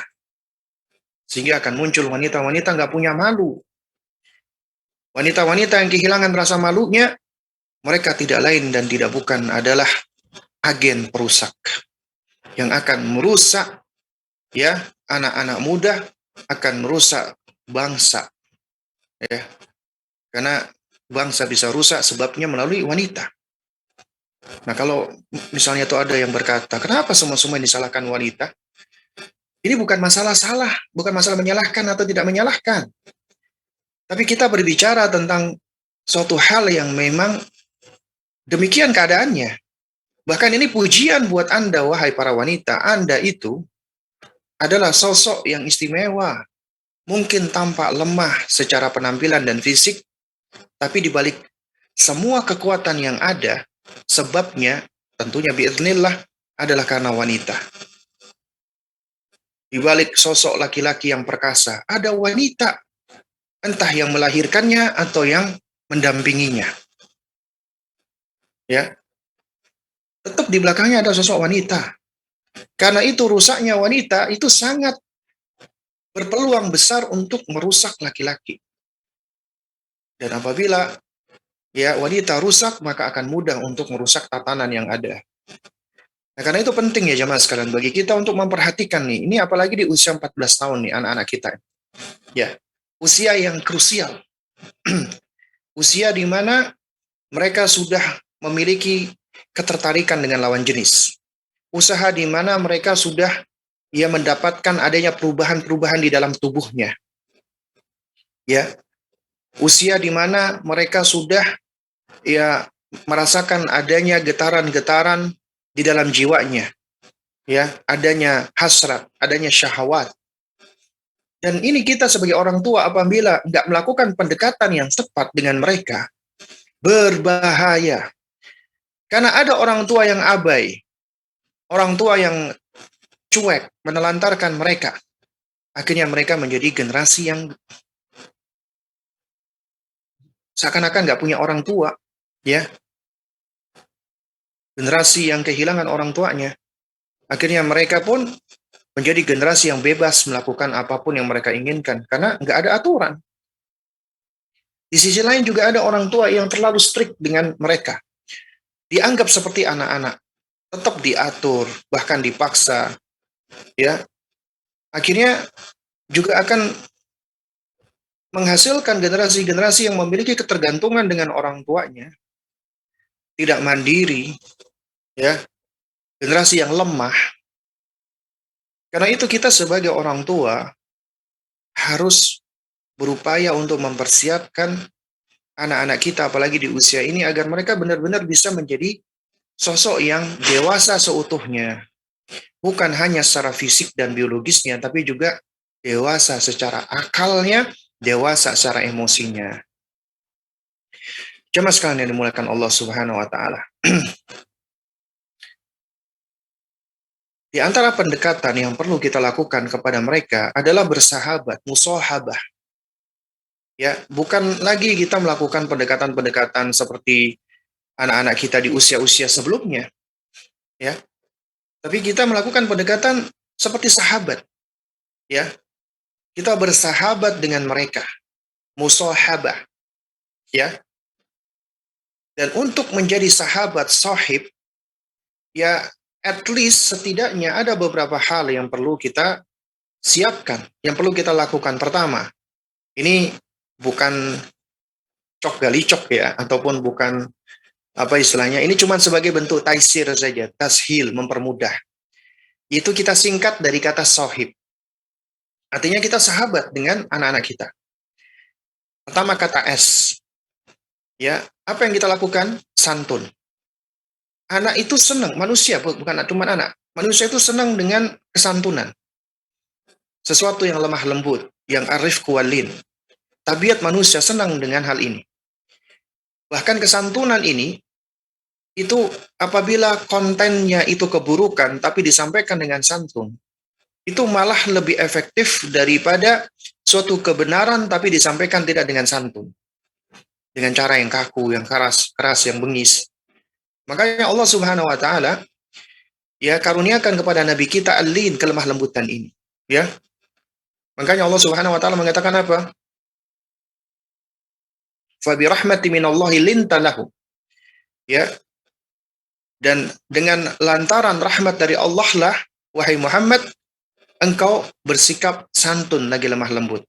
Sehingga akan muncul wanita-wanita nggak punya malu. Wanita-wanita yang kehilangan rasa malunya, mereka tidak lain dan tidak bukan adalah agen perusak yang akan merusak anak-anak muda, akan merusak bangsa. Karena bangsa bisa rusak sebabnya melalui wanita. Nah, kalau misalnya itu ada yang berkata, kenapa semua disalahkan wanita? Ini bukan masalah salah, bukan masalah menyalahkan atau tidak menyalahkan. Tapi kita berbicara tentang suatu hal yang memang demikian keadaannya. Bahkan ini pujian buat Anda, wahai para wanita. Anda itu adalah sosok yang istimewa. Mungkin tampak lemah secara penampilan dan fisik, tapi di balik semua kekuatan yang ada, sebabnya tentunya biiznillah adalah karena wanita. di balik sosok laki-laki yang perkasa, ada wanita, entah yang melahirkannya atau yang mendampinginya. Ya, tetap di belakangnya ada sosok wanita. Karena itu rusaknya wanita itu sangat berpeluang besar untuk merusak laki-laki. Dan apabila wanita rusak, maka akan mudah untuk merusak tatanan yang ada. Nah, karena itu penting ya jamaah sekalian bagi kita untuk memperhatikan nih. Ini apalagi di usia 14 tahun nih anak-anak kita. Ya, usia yang krusial. Usia di mana mereka sudah memiliki ketertarikan dengan lawan jenis. Usaha di mana mereka sudah mendapatkan adanya perubahan-perubahan di dalam tubuhnya. Ya, usia di mana mereka sudah merasakan adanya getaran-getaran di dalam jiwanya. Ya, adanya hasrat, adanya syahwat. Dan ini kita sebagai orang tua apabila nggak melakukan pendekatan yang tepat dengan mereka, berbahaya. Karena ada orang tua yang abai, orang tua yang cuek, menelantarkan mereka. Akhirnya mereka menjadi generasi yang seakan-akan nggak punya orang tua, ya. Generasi yang kehilangan orang tuanya. Akhirnya mereka pun menjadi generasi yang bebas melakukan apapun yang mereka inginkan, karena nggak ada aturan. Di sisi lain juga ada orang tua yang terlalu strict dengan mereka. Dianggap seperti anak-anak, tetap diatur, bahkan dipaksa. Ya, akhirnya juga akan menghasilkan generasi-generasi yang memiliki ketergantungan dengan orang tuanya, tidak mandiri, ya, generasi yang lemah. Karena itu kita sebagai orang tua harus berupaya untuk mempersiapkan anak-anak kita, apalagi di usia ini, agar mereka benar-benar bisa menjadi sosok yang dewasa seutuhnya. Bukan hanya secara fisik dan biologisnya, tapi juga dewasa secara akalnya, dewasa secara emosinya. Jemaah sekalian yang dimuliakan Allah Subhanahu wa taala. Di antara pendekatan yang perlu kita lakukan kepada mereka adalah bersahabat, musahabah. Ya, bukan lagi kita melakukan pendekatan-pendekatan seperti anak-anak kita di usia-usia sebelumnya. Ya. Tapi kita melakukan pendekatan seperti sahabat. Ya. Kita bersahabat dengan mereka. Musahabah. Ya. Dan untuk menjadi sahabat sahib, ya at least setidaknya ada beberapa hal yang perlu kita siapkan, yang perlu kita lakukan. Pertama, ini bukan cok gali cok ya, ataupun bukan apa istilahnya, ini cuma sebagai bentuk taisir saja, tashil, mempermudah. Itu kita singkat dari kata sahib. Artinya kita sahabat dengan anak-anak kita. Pertama kata S. Ya, apa yang kita lakukan? Santun. Anak itu senang, manusia bukan cuma anak. Manusia itu senang dengan kesantunan. Sesuatu yang lemah lembut, yang arif kualin. Tabiat manusia senang dengan hal ini. Bahkan kesantunan ini, itu apabila kontennya itu keburukan, tapi disampaikan dengan santun, itu malah lebih efektif daripada suatu kebenaran, tapi disampaikan tidak dengan santun. Dengan cara yang kaku, yang keras, yang bengis. Makanya Allah Subhanahu wa taala karuniakan kepada Nabi kita al-lin, kelemah lembutan ini. Ya. Makanya Allah Subhanahu wa taala mengatakan apa? Fa bi rahmati minallahi linta lahu. Ya. Dan dengan lantaran rahmat dari Allah lah, wahai Muhammad, engkau bersikap santun lagi lemah lembut.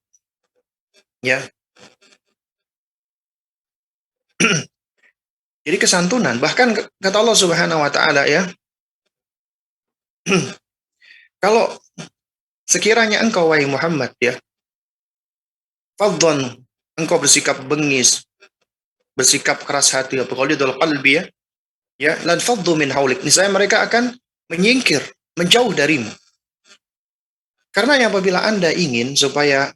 Ya. Jadi kesantunan, bahkan kata Allah Subhanahu wa taala ya, kalau sekiranya engkau wahai Muhammad ya, fadhon, engkau bersikap bengis, bersikap keras hati, atau qalidul qalbi ya, lan faddu min haulik, niscaya mereka akan menyingkir, menjauh darimu. Karena apabila Anda ingin supaya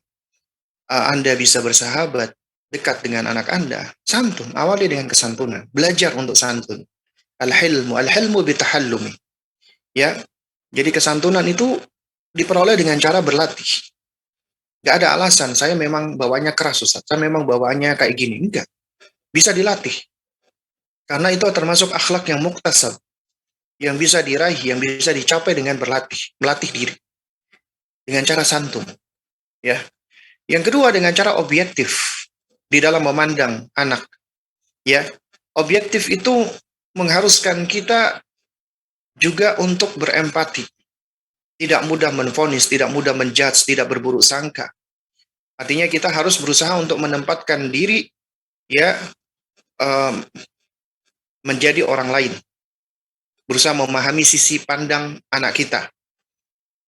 Anda bisa bersahabat dekat dengan anak Anda, santun, awali dengan kesantunan, belajar untuk santun. Al-hilmu bitahallumi. Ya. Jadi kesantunan itu diperoleh dengan cara berlatih. Gak ada alasan, saya memang bawaannya keras Ustaz, saya memang bawaannya kayak gini. Enggak, bisa dilatih. Karena itu termasuk akhlak yang muktasab, yang bisa diraih, yang bisa dicapai dengan berlatih, melatih diri dengan cara santun, ya. Yang kedua dengan cara objektif di dalam memandang anak, ya. Objektif itu mengharuskan kita juga untuk berempati, tidak mudah menvonis, tidak mudah menjudge, tidak berburuk sangka. Artinya kita harus berusaha untuk menempatkan diri, ya, menjadi orang lain, berusaha memahami sisi pandang anak kita.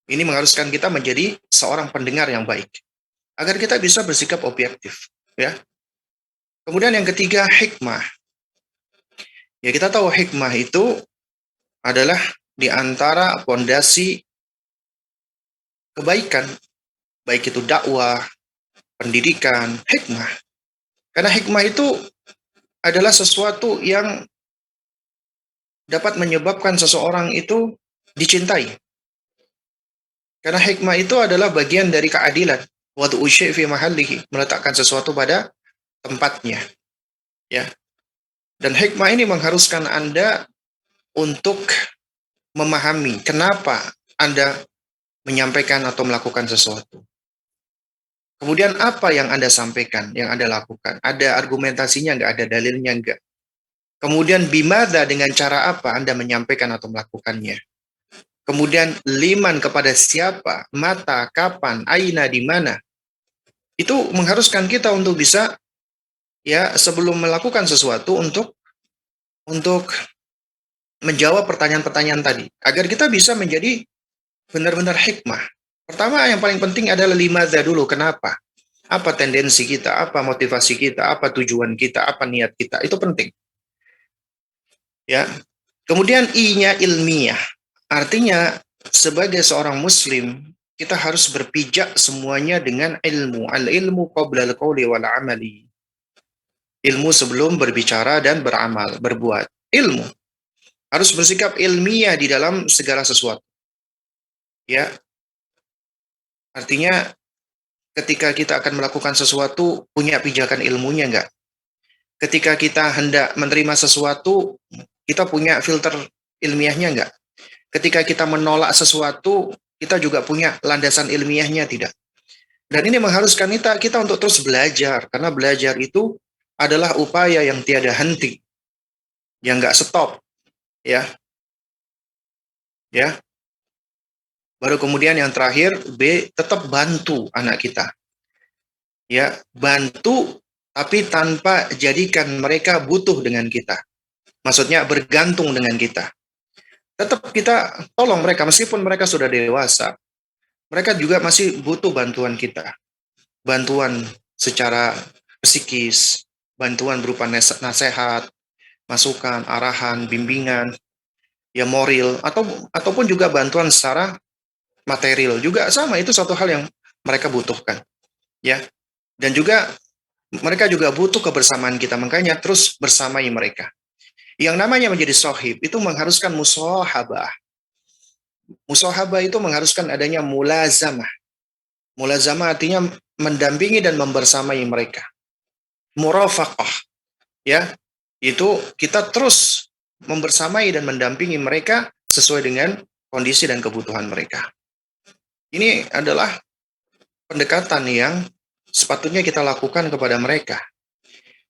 Ini mengharuskan kita menjadi seorang pendengar yang baik, agar kita bisa bersikap objektif, ya. Kemudian yang ketiga, hikmah. Ya, kita tahu hikmah itu adalah di antara fondasi kebaikan, baik itu dakwah, pendidikan, hikmah. Karena hikmah itu adalah sesuatu yang dapat menyebabkan seseorang itu dicintai. Karena hikmah itu adalah bagian dari keadilan. Wadu'u syai' fi mahallihi, meletakkan sesuatu pada tempatnya, ya. Dan hikmah ini mengharuskan Anda untuk memahami kenapa Anda menyampaikan atau melakukan sesuatu. Kemudian apa yang Anda sampaikan, yang Anda lakukan? Ada argumentasinya nggak? Ada dalilnya nggak? Kemudian bimada, dengan cara apa Anda menyampaikan atau melakukannya? Kemudian liman, kepada siapa? Mata, kapan, aina, di mana? Itu mengharuskan kita untuk bisa, ya, sebelum melakukan sesuatu untuk menjawab pertanyaan-pertanyaan tadi, agar kita bisa menjadi benar-benar hikmah. Pertama, yang paling penting adalah limadza dulu, kenapa? Apa tendensi kita, apa motivasi kita, apa tujuan kita, apa niat kita, itu penting. Ya. Kemudian I-nya ilmiah. Artinya sebagai seorang muslim, kita harus berpijak semuanya dengan ilmu. Al-ilmu qabla al-qawli wal amali. Ilmu sebelum berbicara dan beramal, berbuat. Ilmu. Harus bersikap ilmiah di dalam segala sesuatu. Ya. Artinya ketika kita akan melakukan sesuatu, punya pijakan ilmunya enggak? Ketika kita hendak menerima sesuatu, kita punya filter ilmiahnya enggak? Ketika kita menolak sesuatu, kita juga punya landasan ilmiahnya tidak? Dan ini mengharuskan kita untuk terus belajar, karena belajar itu adalah upaya yang tiada henti, yang enggak stop, ya. Ya. Baru kemudian yang terakhir, B, tetap bantu anak kita. Ya, bantu tapi tanpa jadikan mereka butuh dengan kita. Maksudnya bergantung dengan kita. Tetap kita tolong mereka meskipun mereka sudah dewasa. Mereka juga masih butuh bantuan kita. Bantuan secara psikis, bantuan berupa nasihat, masukan, arahan, bimbingan, ya moral, ataupun juga bantuan secara material juga sama, itu satu hal yang mereka butuhkan, ya. Dan juga mereka juga butuh kebersamaan kita, makanya terus bersamai mereka. Yang namanya menjadi sohib itu mengharuskan musahabah. Musahabah itu mengharuskan adanya mulazamah. Mulazamah artinya mendampingi dan membersamai mereka. Murafaqah, ya, itu kita terus membersamai dan mendampingi mereka sesuai dengan kondisi dan kebutuhan mereka. Ini adalah pendekatan yang sepatutnya kita lakukan kepada mereka.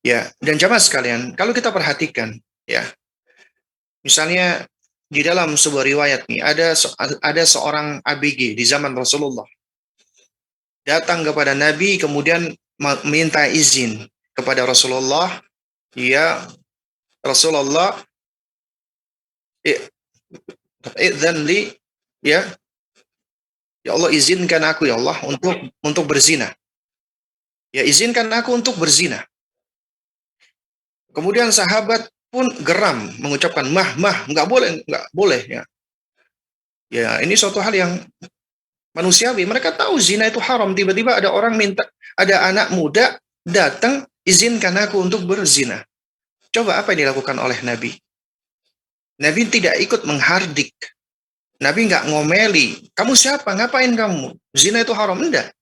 Ya, dan jamaah sekalian, kalau kita perhatikan, ya, misalnya di dalam sebuah riwayat nih, ada seorang ABG di zaman Rasulullah datang kepada Nabi, kemudian minta izin kepada Rasulullah, ya Rasulullah, idzan li, ya Allah, izinkan aku ya Allah untuk berzina. Ya, izinkan aku untuk berzina. Kemudian sahabat pun geram mengucapkan nggak boleh ya. Ya, ini suatu hal yang manusiawi. Mereka tahu zina itu haram. Tiba-tiba ada orang minta, ada anak muda datang, izinkan aku untuk berzina. Coba apa yang dilakukan oleh Nabi? Nabi tidak ikut menghardik. Nabi nggak ngomeli, kamu siapa? Ngapain kamu? Zina itu haram, enggak.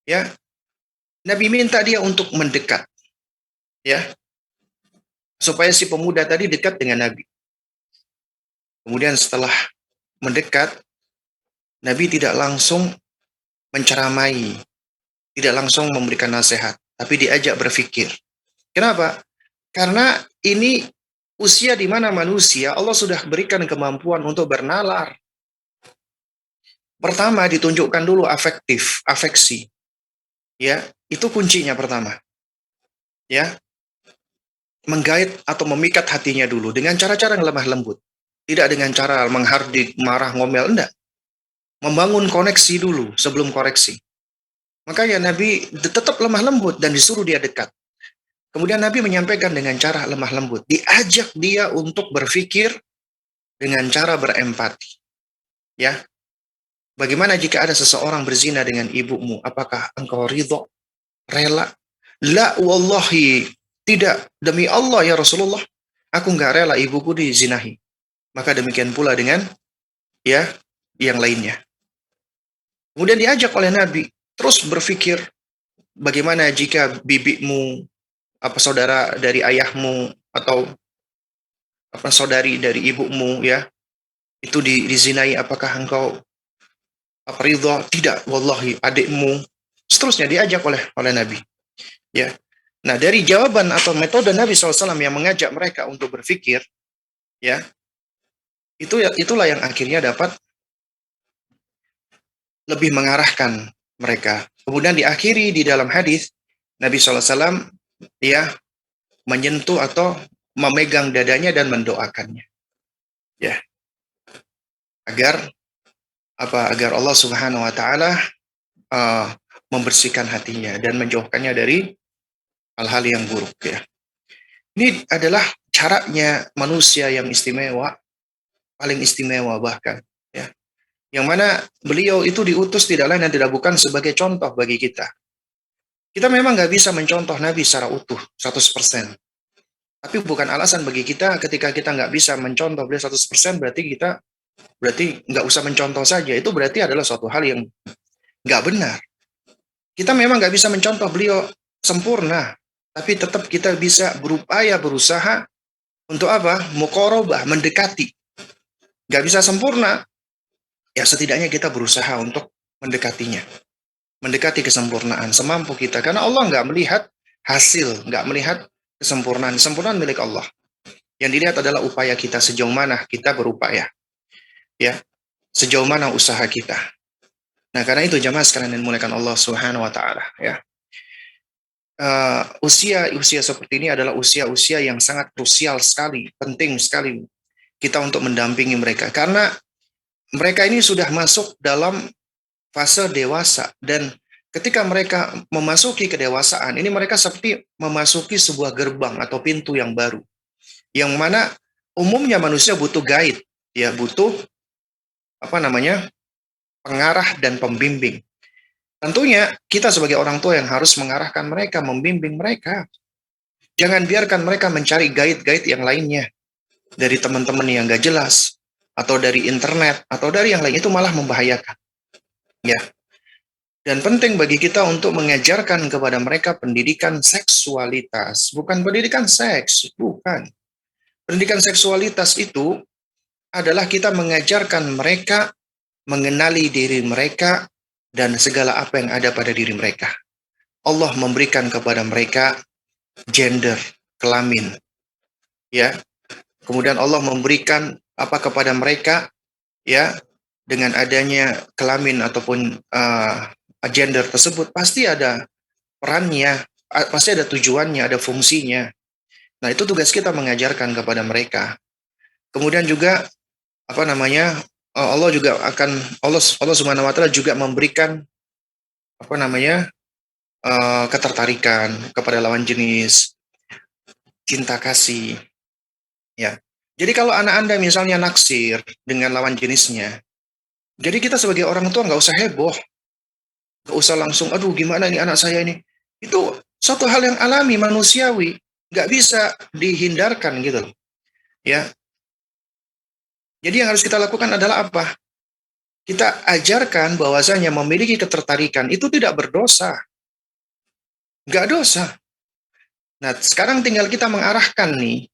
Ya, Nabi minta dia untuk mendekat, ya, supaya si pemuda tadi dekat dengan Nabi. Kemudian setelah mendekat, Nabi tidak langsung menceramai, tidak langsung memberikan nasihat, tapi diajak berpikir. Kenapa? Karena ini usia di mana manusia Allah sudah berikan kemampuan untuk bernalar. Pertama ditunjukkan dulu afeksi. Ya, itu kuncinya pertama. Ya, menggait atau memikat hatinya dulu dengan cara-cara yang lemah lembut. Tidak dengan cara menghardik, marah, ngomel, enggak. Membangun koneksi dulu sebelum koreksi. Makanya Nabi tetap lemah lembut dan disuruh dia dekat. Kemudian Nabi menyampaikan dengan cara lemah lembut. Diajak dia untuk berpikir dengan cara berempati. Ya, bagaimana jika ada seseorang berzina dengan ibumu? Apakah engkau ridho, rela? La wallahi, tidak. Demi Allah ya Rasulullah, aku nggak rela ibuku dizinahi. Maka demikian pula dengan ya yang lainnya. Kemudian diajak oleh Nabi terus berpikir bagaimana jika bibimu, apa saudara dari ayahmu atau apa saudari dari ibumu ya itu dizinai, apakah engkau apa ridho? Tidak, wallahi adikmu. Seterusnya diajak oleh Nabi. Ya. Nah, dari jawaban atau metode Nabi SAW yang mengajak mereka untuk berpikir, ya, itulah yang akhirnya dapat lebih mengarahkan mereka. Kemudian diakhiri di dalam hadis Nabi SAW ya menyentuh atau memegang dadanya dan mendoakannya, ya, agar agar Allah Subhanahu Wa Taala uh, membersihkan hatinya dan menjauhkannya dari hal-hal yang buruk, ya. Ini adalah caranya manusia yang istimewa, paling istimewa bahkan, ya. Yang mana beliau itu diutus tidak lain dan tidak bukan sebagai contoh bagi kita. Kita memang nggak bisa mencontoh Nabi secara utuh, 100%. Tapi bukan alasan bagi kita ketika kita nggak bisa mencontoh beliau 100%, berarti nggak usah mencontoh saja. Itu berarti adalah suatu hal yang nggak benar. Kita memang nggak bisa mencontoh beliau sempurna, tapi tetap kita bisa berupaya, berusaha untuk apa? Muqarabah, mendekati. Nggak bisa sempurna, ya setidaknya kita berusaha untuk mendekatinya. Mendekati kesempurnaan semampu kita. Karena Allah nggak melihat hasil, nggak melihat kesempurnaan. Kesempurnaan milik Allah. Yang dilihat adalah upaya kita, sejauh mana kita berupaya. Ya, sejauh mana usaha kita. Nah, karena itu jamaah sekalian yang dimuliakan Allah Subhanahu wa taala, ya. Usia seperti ini adalah usia-usia yang sangat krusial sekali, penting sekali kita untuk mendampingi mereka, karena mereka ini sudah masuk dalam fase dewasa, dan ketika mereka memasuki kedewasaan ini, mereka seperti memasuki sebuah gerbang atau pintu yang baru, yang mana umumnya manusia butuh guide, ya, butuh pengarah dan pembimbing. Tentunya kita sebagai orang tua yang harus mengarahkan mereka, membimbing mereka. Jangan biarkan mereka mencari guide-guide yang lainnya dari teman-teman yang gak jelas, atau dari internet, atau dari yang lain. Itu malah membahayakan. Ya. Dan penting bagi kita untuk mengajarkan kepada mereka pendidikan seksualitas. Bukan pendidikan seks, bukan. Pendidikan seksualitas itu adalah kita mengajarkan mereka mengenali diri mereka dan segala apa yang ada pada diri mereka. Allah memberikan kepada mereka gender, kelamin. Ya. Kemudian Allah memberikan apa kepada mereka, ya, dengan adanya kelamin ataupun gender tersebut pasti ada perannya, pasti ada tujuannya, ada fungsinya. Nah, itu tugas kita mengajarkan kepada mereka. Kemudian juga Allah juga akan Allah Subhanahu wa taala juga memberikan ketertarikan kepada lawan jenis, cinta kasih, ya. Jadi kalau anak Anda misalnya naksir dengan lawan jenisnya, jadi kita sebagai orang tua nggak usah heboh, nggak usah langsung, aduh gimana nih anak saya ini. Itu suatu hal yang alami, manusiawi, nggak bisa dihindarkan gitu loh. Ya. Jadi yang harus kita lakukan adalah apa? Kita ajarkan bahwasanya memiliki ketertarikan itu tidak berdosa, nggak dosa. Nah, sekarang tinggal kita mengarahkan nih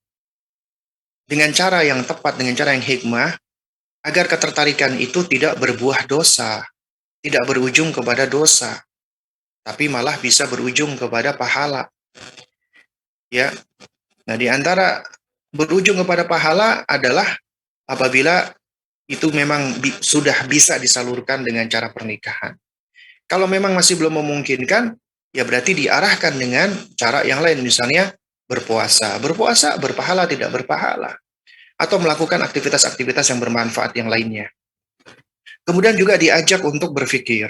dengan cara yang tepat, dengan cara yang hikmah, agar ketertarikan itu tidak berbuah dosa, tidak berujung kepada dosa, tapi malah bisa berujung kepada pahala. Ya, nah di antara berujung kepada pahala adalah apabila itu memang sudah bisa disalurkan dengan cara pernikahan. Kalau memang masih belum memungkinkan, ya berarti diarahkan dengan cara yang lain, misalnya berpuasa. Berpuasa berpahala tidak berpahala, atau melakukan aktivitas-aktivitas yang bermanfaat yang lainnya. Kemudian juga diajak untuk berpikir,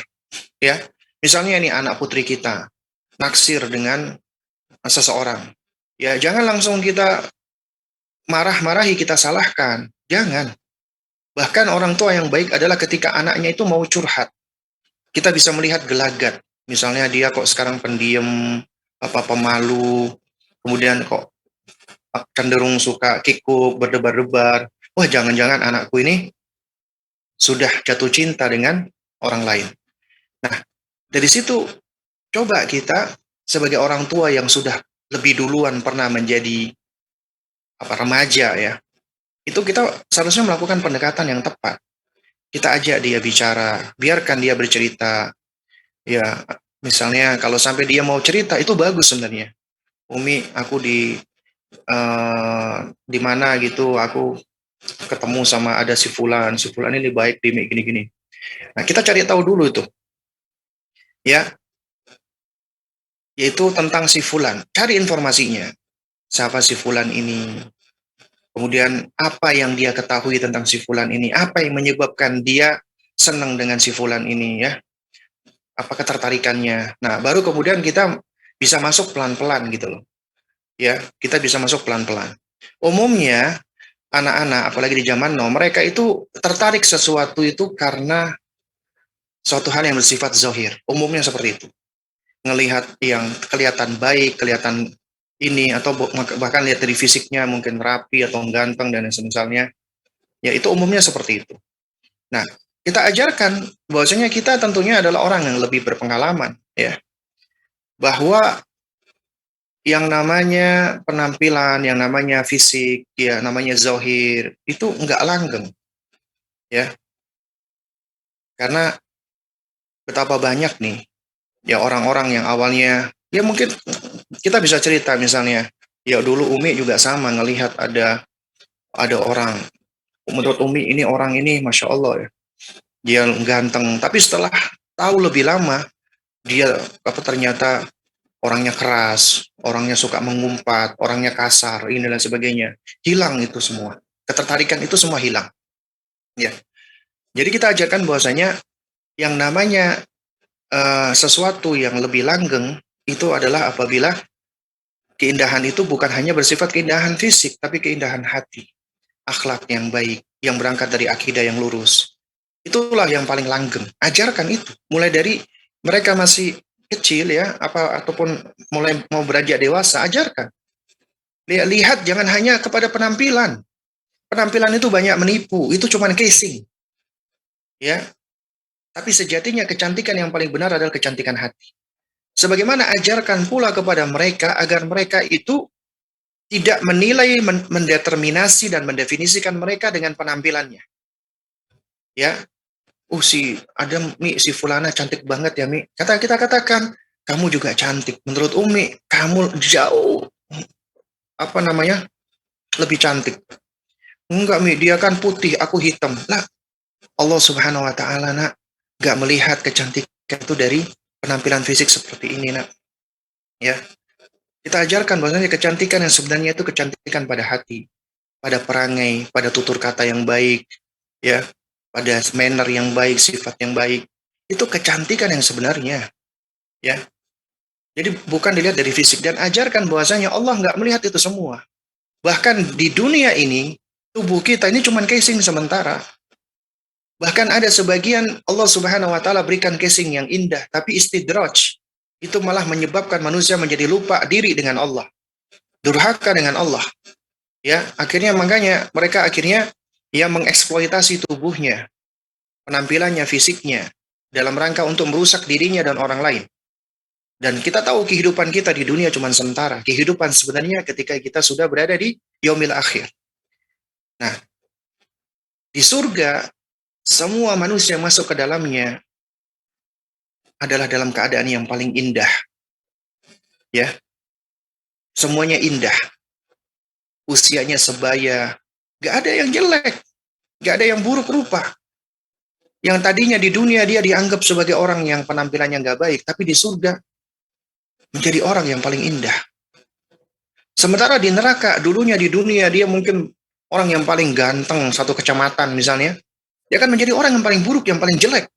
ya. Misalnya ini anak putri kita naksir dengan seseorang. Ya, jangan langsung kita marah-marahi, kita salahkan. Jangan. Bahkan orang tua yang baik adalah ketika anaknya itu mau curhat. Kita bisa melihat gelagat. Misalnya dia kok sekarang pendiam, apa pemalu, kemudian kok cenderung suka kikuk, berdebar-debar. Wah, jangan-jangan anakku ini sudah jatuh cinta dengan orang lain. Nah, dari situ coba kita sebagai orang tua yang sudah lebih duluan pernah menjadi remaja ya, itu kita seharusnya melakukan pendekatan yang tepat. Kita ajak dia bicara, biarkan dia bercerita. Ya, misalnya kalau sampai dia mau cerita itu bagus sebenarnya. Umi, aku di mana gitu, aku ketemu sama ada si Fulan ini baik di gini-gini. Nah, kita cari tahu dulu itu, ya, yaitu tentang si Fulan. Cari informasinya. Siapa si Fulan ini? Kemudian apa yang dia ketahui tentang si Fulan ini? Apa yang menyebabkan dia senang dengan si Fulan ini ya? Apa ketertarikannya? Nah, baru kemudian kita bisa masuk pelan-pelan gitu loh. Ya, kita bisa masuk pelan-pelan. Umumnya anak-anak apalagi di zaman now mereka itu tertarik sesuatu itu karena suatu hal yang bersifat zahir. Umumnya seperti itu. Ngelihat yang kelihatan baik, kelihatan ini atau bahkan lihat dari fisiknya mungkin rapi atau ganteng dan semisalnya. Ya itu umumnya seperti itu. Nah, kita ajarkan bahwasanya kita tentunya adalah orang yang lebih berpengalaman ya. Bahwa yang namanya penampilan, yang namanya fisik, ya namanya zahir itu enggak langgeng ya. Karena betapa banyak nih ya orang-orang yang awalnya ya mungkin kita bisa cerita misalnya ya dulu Umi juga sama ngelihat ada orang, menurut Umi ini orang ini masya Allah ya dia ganteng, tapi setelah tahu lebih lama dia ternyata orangnya keras, orangnya suka mengumpat, orangnya kasar, ini dan sebagainya. Hilang itu semua. Ketertarikan itu semua hilang. Ya. Jadi kita ajarkan bahwasanya yang namanya sesuatu yang lebih langgeng itu adalah apabila keindahan itu bukan hanya bersifat keindahan fisik, tapi keindahan hati, akhlak yang baik, yang berangkat dari akidah yang lurus. Itulah yang paling langgeng. Ajarkan itu. Mulai dari mereka masih kecil ya, ataupun mulai mau beranjak dewasa, ajarkan. Lihat jangan hanya kepada penampilan. Penampilan itu banyak menipu, itu cuma casing. Ya. Tapi sejatinya kecantikan yang paling benar adalah kecantikan hati. Sebagaimana ajarkan pula kepada mereka agar mereka itu tidak menilai, mendeterminasi dan mendefinisikan mereka dengan penampilannya. Ya, si Adam Mi, si Fulana cantik banget ya Mi. Kita katakan, kamu juga cantik. Menurut Umi, kamu jauh lebih cantik. Enggak Mi, dia kan putih, aku hitam. Lah, Allah Subhanahu Wa Taala nak, nggak melihat kecantikan itu dari penampilan fisik seperti ini nak. Ya, kita ajarkan bahwasanya kecantikan yang sebenarnya itu kecantikan pada hati, pada perangai, pada tutur kata yang baik, ya, pada manner yang baik, sifat yang baik. Itu kecantikan yang sebenarnya, ya. Jadi bukan dilihat dari fisik, dan ajarkan bahwasanya Allah nggak melihat itu semua. Bahkan di dunia ini, tubuh kita ini cuma casing sementara. Bahkan ada sebagian Allah Subhanahu wa taala berikan casing yang indah, tapi istidraj. Itu malah menyebabkan manusia menjadi lupa diri dengan Allah. Durhaka dengan Allah. Ya, akhirnya makanya mereka akhirnya ya mengeksploitasi tubuhnya. penampilannya, fisiknya, dalam rangka untuk merusak dirinya dan orang lain. Dan kita tahu kehidupan kita di dunia cuma sementara. Kehidupan sebenarnya ketika kita sudah berada di yaumil akhir. Nah, di surga, semua manusia yang masuk ke dalamnya adalah dalam keadaan yang paling indah. Ya, semuanya indah. Usianya sebaya. Gak ada yang jelek. Gak ada yang buruk rupa. Yang tadinya di dunia dia dianggap sebagai orang yang penampilannya gak baik. Tapi di surga menjadi orang yang paling indah. Sementara di neraka, dulunya di dunia dia mungkin orang yang paling ganteng satu kecamatan misalnya. Dia akan menjadi orang yang paling buruk, yang paling jelek.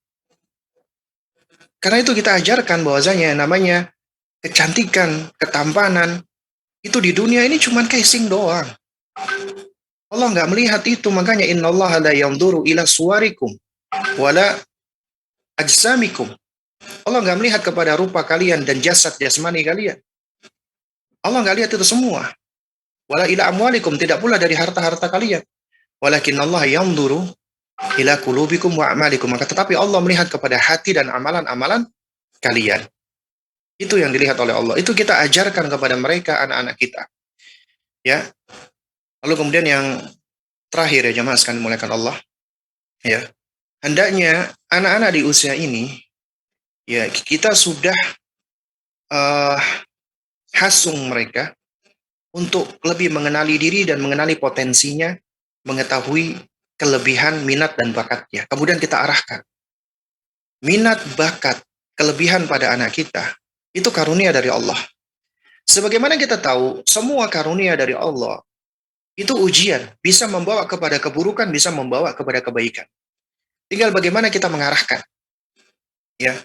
Karena itu kita ajarkan bahwasanya namanya kecantikan, ketampanan, itu di dunia ini cuma casing doang. Allah nggak melihat itu, makanya innallaha la yanzuru ila suwarikum wala ajsamikum. Allah nggak melihat kepada rupa kalian dan jasad jasmani kalian. Allah nggak lihat itu semua. Wala ila amwalikum, tidak pula dari harta-harta kalian. Walakin Allah yanzuru ila qulubikum wa a'malikum. Maka tetapi Allah melihat kepada hati dan amalan-amalan kalian. Itu yang dilihat oleh Allah. Itu kita ajarkan kepada mereka, anak-anak kita. Ya. Lalu kemudian yang terakhir ya jemaah sekalian dimuliakan Allah. Ya. Hendaknya anak-anak di usia ini ya kita sudah hasung mereka untuk lebih mengenali diri dan mengenali potensinya, mengetahui kelebihan, minat, dan bakatnya. Kemudian kita arahkan. Minat, bakat, kelebihan pada anak kita, itu karunia dari Allah. Sebagaimana kita tahu, semua karunia dari Allah, itu ujian. Bisa membawa kepada keburukan, bisa membawa kepada kebaikan. Tinggal bagaimana kita mengarahkan. Ya.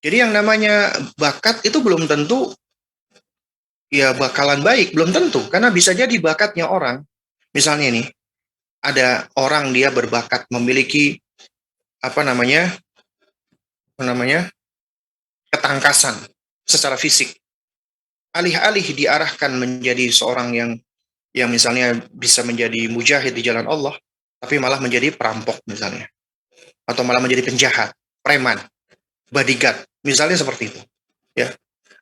Jadi yang namanya bakat itu belum tentu ya bakalan baik, belum tentu. Karena bisa jadi bakatnya orang, misalnya ini, ada orang dia berbakat memiliki apa namanya ketangkasan secara fisik. Alih-alih diarahkan menjadi seorang yang misalnya bisa menjadi mujahid di jalan Allah, tapi malah menjadi perampok misalnya. Atau malah menjadi penjahat, preman, bodyguard, misalnya seperti itu. Ya.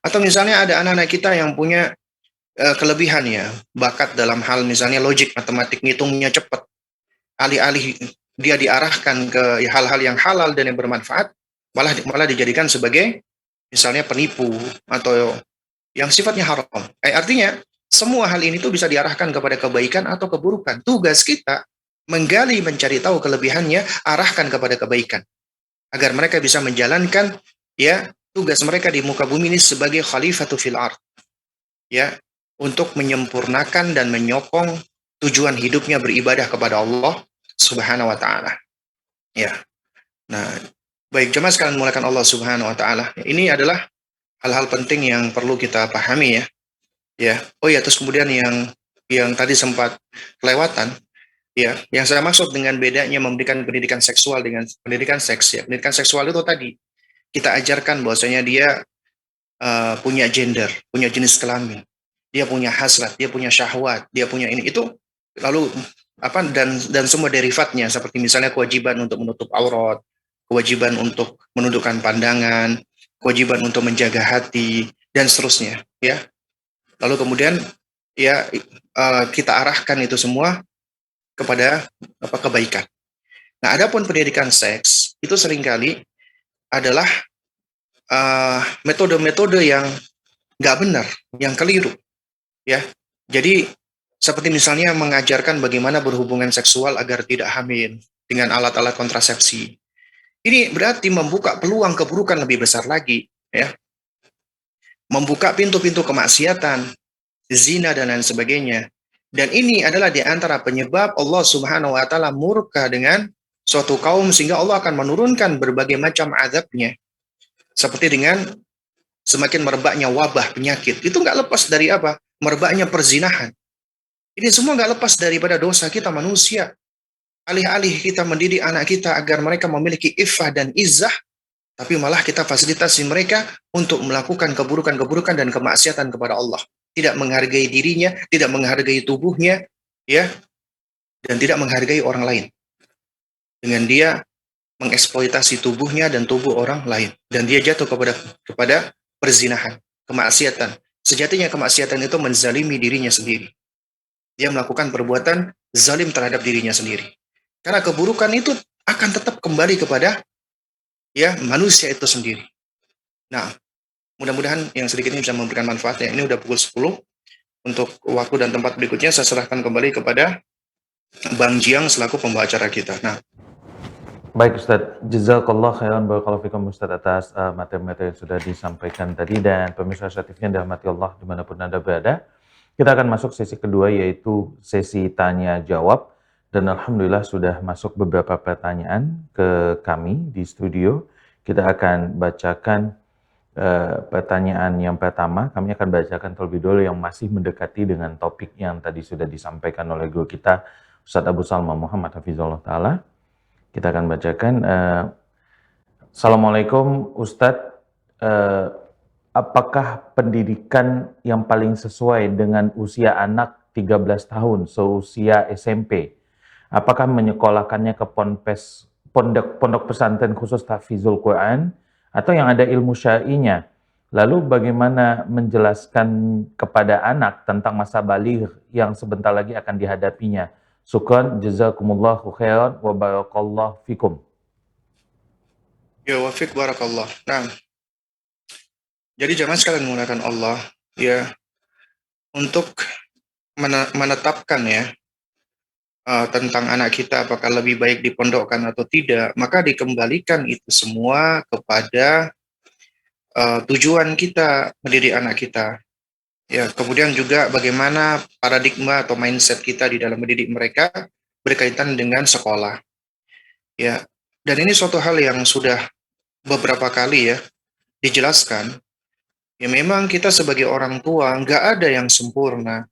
Atau misalnya ada anak-anak kita yang punya kelebihan ya, bakat dalam hal misalnya logik, matematik, ngitungnya cepat. Alih-alih dia diarahkan ke hal-hal yang halal dan yang bermanfaat, malah dijadikan sebagai misalnya penipu atau yang sifatnya haram. Artinya semua hal ini tuh bisa diarahkan kepada kebaikan atau keburukan. Tugas kita menggali, mencari tahu kelebihannya, arahkan kepada kebaikan agar mereka bisa menjalankan ya tugas mereka di muka bumi ini sebagai khalifatul fil ard. Ya, untuk menyempurnakan dan menyokong tujuan hidupnya beribadah kepada Allah Subhanahu wa taala. Ya. Nah, baik jemaah sekalian muliakan Allah Subhanahu wa taala. Ini adalah hal-hal penting yang perlu kita pahami ya. Ya. Oh ya, terus kemudian yang tadi sempat kelewatan ya, yang saya maksud dengan bedanya memberikan pendidikan seksual dengan pendidikan seks ya. Pendidikan seksual itu tadi kita ajarkan bahwasanya dia punya gender, punya jenis kelamin. Dia punya hasrat, dia punya syahwat, dia punya ini itu lalu apa dan semua derivatnya seperti misalnya kewajiban untuk menutup aurat, kewajiban untuk menundukkan pandangan, kewajiban untuk menjaga hati dan seterusnya ya. Lalu kemudian ya kita arahkan itu semua kepada kebaikan. Nah, adapun pendidikan seks itu seringkali adalah metode-metode yang nggak benar, yang keliru ya. Jadi seperti misalnya mengajarkan bagaimana berhubungan seksual agar tidak hamil dengan alat-alat kontrasepsi. Ini berarti membuka peluang keburukan lebih besar lagi, ya. Membuka pintu-pintu kemaksiatan, zina dan lain sebagainya. Dan ini adalah di antara penyebab Allah Subhanahu wa taala murka dengan suatu kaum sehingga Allah akan menurunkan berbagai macam azabnya. Seperti dengan semakin merebaknya wabah penyakit. Itu nggak lepas dari apa? Merebaknya perzinahan. Ini semua nggak lepas daripada dosa kita manusia. Alih-alih kita mendidik anak kita agar mereka memiliki iffah dan izzah, tapi malah kita fasilitasi mereka untuk melakukan keburukan-keburukan dan kemaksiatan kepada Allah. Tidak menghargai dirinya, tidak menghargai tubuhnya, ya, dan tidak menghargai orang lain. dengan dia mengeksploitasi tubuhnya dan tubuh orang lain, dan dia jatuh kepada perzinahan, kemaksiatan. Sejatinya kemaksiatan itu menzalimi dirinya sendiri. Dia melakukan perbuatan zalim terhadap dirinya sendiri. Karena keburukan itu akan tetap kembali kepada manusia itu sendiri. Nah, mudah-mudahan yang sedikit ini bisa memberikan manfaat ya. Ini udah pukul 10. Untuk waktu dan tempat berikutnya saya serahkan kembali kepada Bang Jiang selaku pembawa acara kita. Nah, baik Ustadz, jazakallah khairan barakallahu fikum Ustadz atas materi-materi yang sudah disampaikan tadi, dan pemirsa Syatifnya dirahmati Allah dimanapun Anda berada. Kita akan masuk sesi kedua, yaitu sesi tanya jawab, dan alhamdulillah sudah masuk beberapa pertanyaan ke kami di studio. Kita akan bacakan pertanyaan yang pertama. Kami akan bacakan terlebih dahulu yang masih mendekati dengan topik yang tadi sudah disampaikan oleh guru kita Ustadz Abu Salma Muhammad Hafizullah Ta'ala. Kita akan bacakan. Assalamualaikum Ustadz, apakah pendidikan yang paling sesuai dengan usia anak 13 tahun, seusia SMP? Apakah menyekolahkannya ke pondok pesantren khusus tahfizul Quran atau yang ada ilmu syar'inya? Lalu bagaimana menjelaskan kepada anak tentang masa baligh yang sebentar lagi akan dihadapinya? Syukran, jazakumullahu khairan wa barakallahu fikum. ya wafik barakallah. Nah, jadi jangan sekalian menggunakan Allah ya untuk menetapkan tentang anak kita apakah lebih baik dipondokkan atau tidak, maka dikembalikan itu semua kepada tujuan kita mendidik anak kita. Ya, kemudian juga bagaimana paradigma atau mindset kita di dalam mendidik mereka berkaitan dengan sekolah. Ya, dan ini suatu hal yang sudah beberapa kali dijelaskan. Ya memang kita sebagai orang tua nggak ada yang sempurna.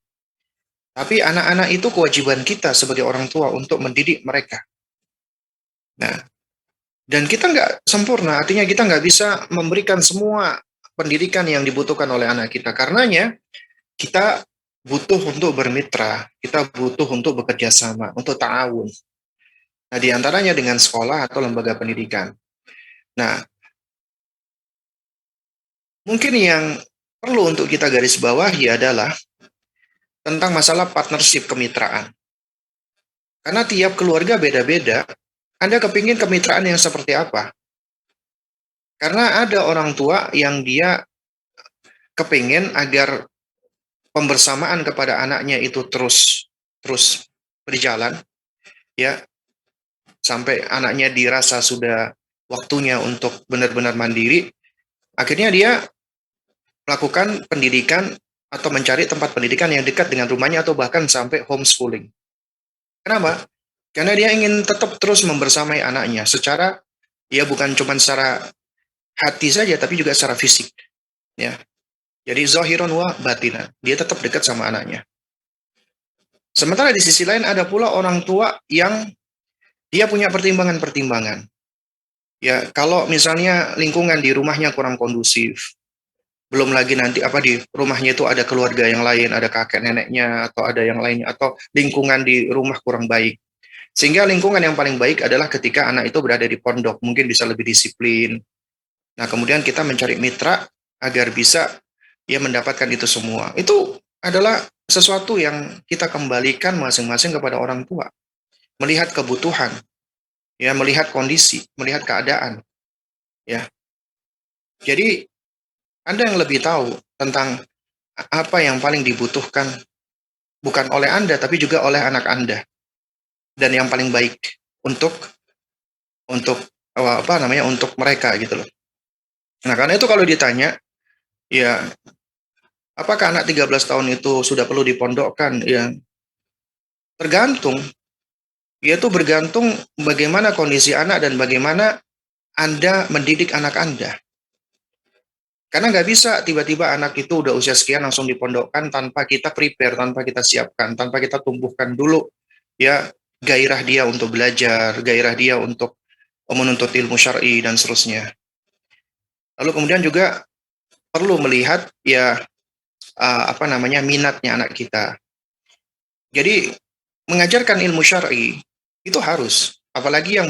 Tapi anak-anak itu kewajiban kita sebagai orang tua untuk mendidik mereka. Nah, dan kita nggak sempurna, artinya kita nggak bisa memberikan semua pendidikan yang dibutuhkan oleh anak kita. Karenanya, kita butuh untuk bermitra, kita butuh untuk bekerja sama, untuk ta'awun. Nah, diantaranya dengan sekolah atau lembaga pendidikan. Nah, mungkin yang perlu untuk kita garis bawahi adalah tentang masalah partnership kemitraan. Karena tiap keluarga beda-beda, Anda kepingin kemitraan yang seperti apa? Karena ada orang tua yang dia kepingin agar pembersamaan kepada anaknya itu terus berjalan, ya, sampai anaknya dirasa sudah waktunya untuk benar-benar mandiri, akhirnya dia melakukan pendidikan atau mencari tempat pendidikan yang dekat dengan rumahnya atau bahkan sampai homeschooling. Kenapa? Karena dia ingin tetap terus membersamai anaknya secara, ya bukan cuma secara hati saja, tapi juga secara fisik. Ya. Jadi zahiran wa batinan. Dia tetap dekat sama anaknya. Sementara di sisi lain ada pula orang tua yang dia punya pertimbangan-pertimbangan. Ya, kalau misalnya lingkungan di rumahnya kurang kondusif, belum lagi nanti di rumahnya itu ada keluarga yang lain, ada kakek neneknya atau ada yang lainnya, atau lingkungan di rumah kurang baik. Sehingga lingkungan yang paling baik adalah ketika anak itu berada di pondok, mungkin bisa lebih disiplin. Nah, kemudian kita mencari mitra agar bisa mendapatkan itu semua. Itu adalah sesuatu yang kita kembalikan masing-masing kepada orang tua. Melihat kebutuhan, melihat kondisi, melihat keadaan. Ya. Jadi Anda yang lebih tahu tentang apa yang paling dibutuhkan bukan oleh Anda tapi juga oleh anak Anda. Dan yang paling baik untuk untuk mereka gitu loh. Nah, karena itu kalau ditanya, ya apakah anak 13 tahun itu sudah perlu dipondokkan? Ya, tergantung. Yaitu bergantung bagaimana kondisi anak dan bagaimana Anda mendidik anak Anda. Karena nggak bisa tiba-tiba anak itu udah usia sekian langsung dipondokkan tanpa kita prepare, tanpa kita siapkan, tanpa kita tumbuhkan dulu gairah dia untuk belajar, gairah dia untuk menuntut ilmu syar'i dan seterusnya. Lalu kemudian juga perlu melihat minatnya anak kita. Jadi mengajarkan ilmu syar'i itu harus. apalagi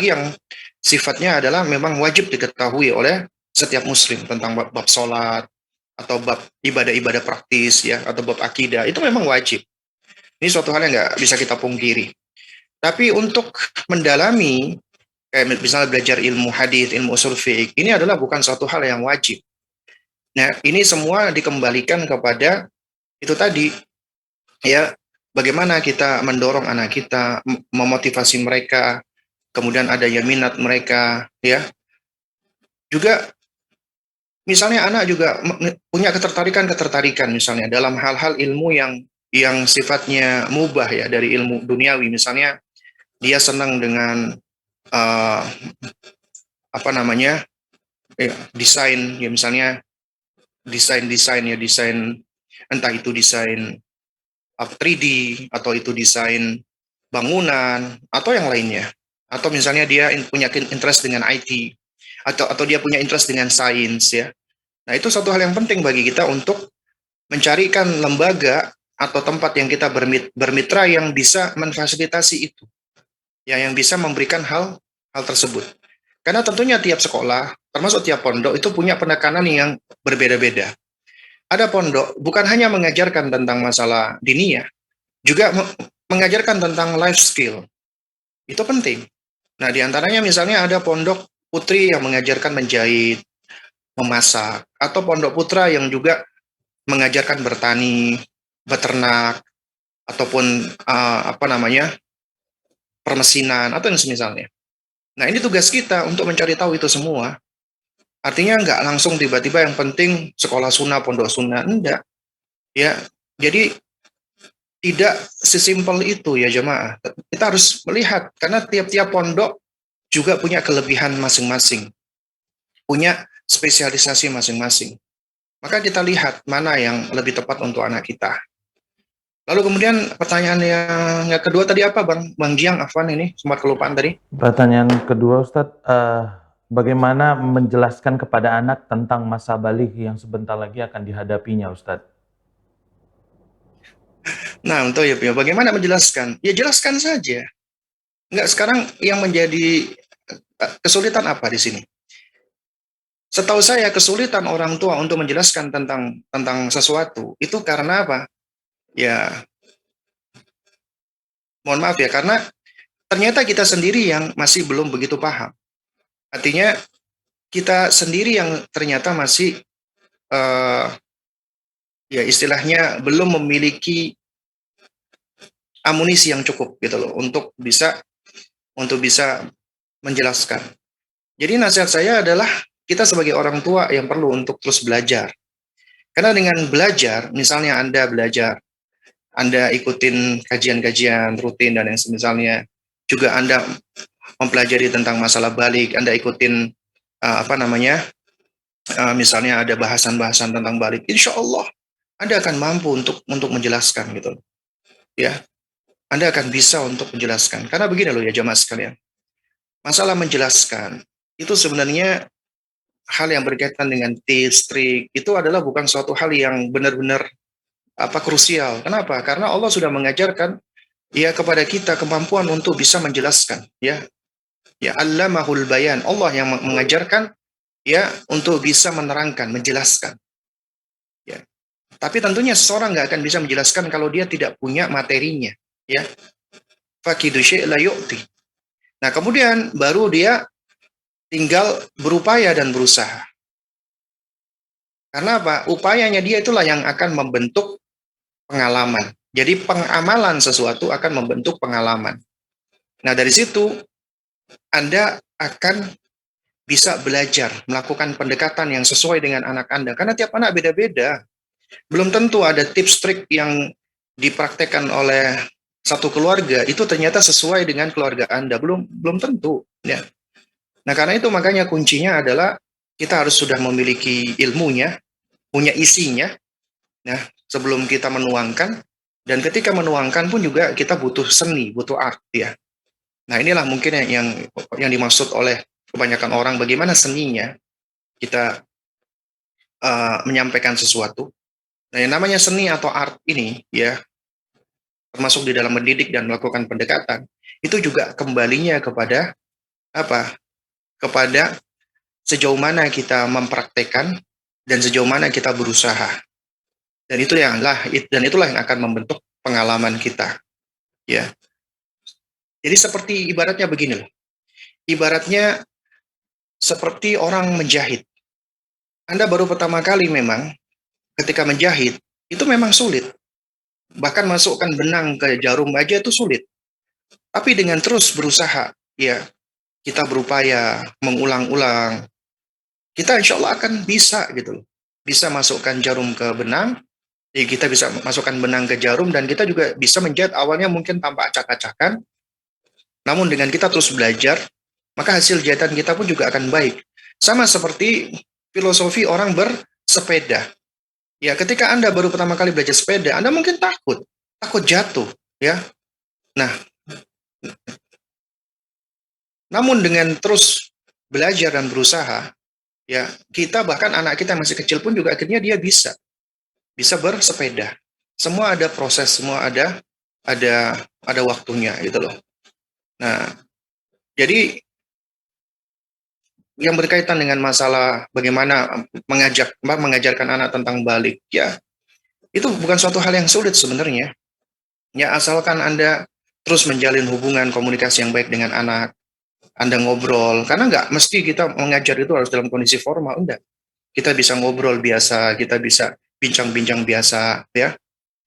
yang sifatnya adalah memang wajib diketahui oleh setiap muslim tentang bab sholat atau bab ibadah-ibadah praktis ya atau bab akidah itu memang wajib. Ini suatu hal yang nggak bisa kita pungkiri. Tapi untuk mendalami kayak misalnya belajar ilmu hadis, ilmu usul fiqh, ini adalah bukan suatu hal yang wajib. Nah, ini semua dikembalikan kepada itu tadi ya bagaimana kita mendorong anak kita, memotivasi mereka, kemudian ada yang minat mereka ya. Juga misalnya anak juga punya ketertarikan misalnya dalam hal-hal ilmu yang sifatnya mubah ya dari ilmu duniawi, misalnya dia senang dengan uh, apa namanya desain ya, misalnya desain entah itu desain 3D atau itu desain bangunan atau yang lainnya, atau misalnya dia punya interest dengan IT atau dia punya interest dengan sains ya. Nah, itu satu hal yang penting bagi kita untuk mencarikan lembaga atau tempat yang kita bermitra yang bisa memfasilitasi itu, ya, yang bisa memberikan hal tersebut. Karena tentunya tiap sekolah, termasuk tiap pondok itu punya penekanan yang berbeda-beda. Ada pondok bukan hanya mengajarkan tentang masalah diniyah, juga mengajarkan tentang life skill. Itu penting. Nah, diantaranya misalnya ada pondok putri yang mengajarkan menjahit, memasak, atau pondok putra yang juga mengajarkan bertani, beternak, ataupun permesinan atau yang semisalnya. Nah, ini tugas kita untuk mencari tahu itu semua. Artinya nggak langsung tiba-tiba yang penting sekolah sunnah, pondok sunnah, enggak. Ya, jadi tidak sesimpel itu ya jemaah. Kita harus melihat karena tiap-tiap pondok juga punya kelebihan masing-masing, punya spesialisasi masing-masing. Maka kita lihat mana yang lebih tepat untuk anak kita. Lalu kemudian pertanyaan yang kedua tadi apa Bang Jiang, Afwan, ini sempat kelupaan tadi. Pertanyaan kedua Ustadz, bagaimana menjelaskan kepada anak tentang masa balik yang sebentar lagi akan dihadapinya Ustadz? Nah, untuk ya bagaimana menjelaskan? Ya jelaskan saja. Enggak, sekarang yang menjadi kesulitan apa di sini? Setahu saya kesulitan orang tua untuk menjelaskan tentang sesuatu itu karena apa? Ya, mohon maaf ya, karena ternyata kita sendiri yang masih belum begitu paham. Artinya kita sendiri yang ternyata masih ya istilahnya belum memiliki amunisi yang cukup gitu loh untuk bisa menjelaskan. Jadi nasihat saya adalah kita sebagai orang tua yang perlu untuk terus belajar. Karena dengan belajar, misalnya Anda belajar, Anda ikutin kajian-kajian rutin dan yang semisalnya, juga Anda mempelajari tentang masalah balik, Anda ikutin misalnya ada bahasan-bahasan tentang balik, insya Allah Anda akan mampu untuk menjelaskan gitu, ya. Anda akan bisa untuk menjelaskan. Karena begini loh ya jamaah sekalian, masalah menjelaskan itu sebenarnya hal yang berkaitan dengan tips, trik, itu adalah bukan suatu hal yang benar-benar krusial. Kenapa? Karena Allah sudah mengajarkan ya kepada kita kemampuan untuk bisa menjelaskan, ya. Ya, Allamahul bayan. Allah yang mengajarkan ya untuk bisa menerangkan, menjelaskan. Ya. Tapi tentunya seseorang nggak akan bisa menjelaskan kalau dia tidak punya materinya, ya. Fakidu syai' la yu'ti. Nah, kemudian baru dia tinggal berupaya dan berusaha. Karena apa? Upayanya dia itulah yang akan membentuk pengalaman. Jadi pengamalan sesuatu akan membentuk pengalaman. Nah, dari situ Anda akan bisa belajar melakukan pendekatan yang sesuai dengan anak Anda. Karena tiap anak beda-beda. Belum tentu ada tips trik yang dipraktekkan oleh satu keluarga itu ternyata sesuai dengan keluarga Anda. Belum tentu, ya. Nah, karena itu makanya kuncinya adalah kita harus sudah memiliki ilmunya, punya isinya, nah, sebelum kita menuangkan, dan ketika menuangkan pun juga kita butuh seni, butuh art, ya. Nah, inilah mungkin yang dimaksud oleh kebanyakan orang, bagaimana seninya kita menyampaikan sesuatu. Nah, yang namanya seni atau art ini, ya, termasuk di dalam mendidik dan melakukan pendekatan, itu juga kembalinya kepada apa? Kepada sejauh mana kita mempraktekkan dan sejauh mana kita berusaha. Dan itulah yang akan membentuk pengalaman kita, ya. Jadi seperti ibaratnya begini loh. Ibaratnya seperti orang menjahit. Anda baru pertama kali memang ketika menjahit itu memang sulit. Bahkan masukkan benang ke jarum aja itu sulit. Tapi dengan terus berusaha, ya, kita berupaya mengulang-ulang, kita insya Allah akan bisa gitu loh. Bisa masukkan jarum ke benang, ya kita bisa masukkan benang ke jarum dan kita juga bisa menjahit awalnya mungkin tanpa acak-acakan, namun dengan kita terus belajar, maka hasil jahitan kita pun juga akan baik. Sama seperti filosofi orang bersepeda. Ya, ketika Anda baru pertama kali belajar sepeda, Anda mungkin takut, takut jatuh, ya. Nah, namun dengan terus belajar dan berusaha, ya, kita bahkan anak kita yang masih kecil pun juga akhirnya dia bisa bersepeda. Semua ada proses, semua ada waktunya gitu loh. Nah, jadi yang berkaitan dengan masalah bagaimana mengajarkan anak tentang balik, ya, itu bukan suatu hal yang sulit sebenarnya. Ya, asalkan Anda terus menjalin hubungan komunikasi yang baik dengan anak, Anda ngobrol, karena nggak mesti kita mengajar itu harus dalam kondisi formal, enggak. Kita bisa ngobrol biasa, kita bisa bincang-bincang biasa, ya.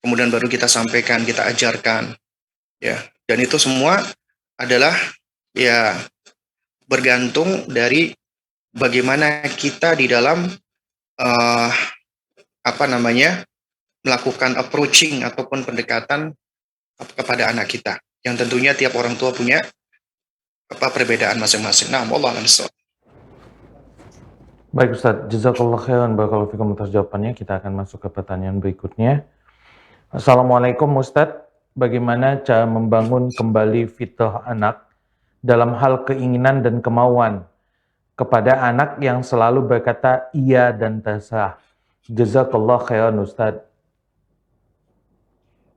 Kemudian baru kita sampaikan, kita ajarkan, ya. Dan itu semua adalah ya bergantung dari bagaimana kita di dalam uh, apa namanya melakukan approaching ataupun pendekatan kepada anak kita. Yang tentunya tiap orang tua punya perbedaan masing-masing. Nah, Allah alam. Baik Ustadz, jazakallah khairan barakallahu fikum atas jawabannya. Kita akan masuk ke pertanyaan berikutnya. Assalamualaikum Ustadz, bagaimana cara membangun kembali fitrah anak dalam hal keinginan dan kemauan kepada anak yang selalu berkata iya dan terserah? Jazakallah khairan Ustadz.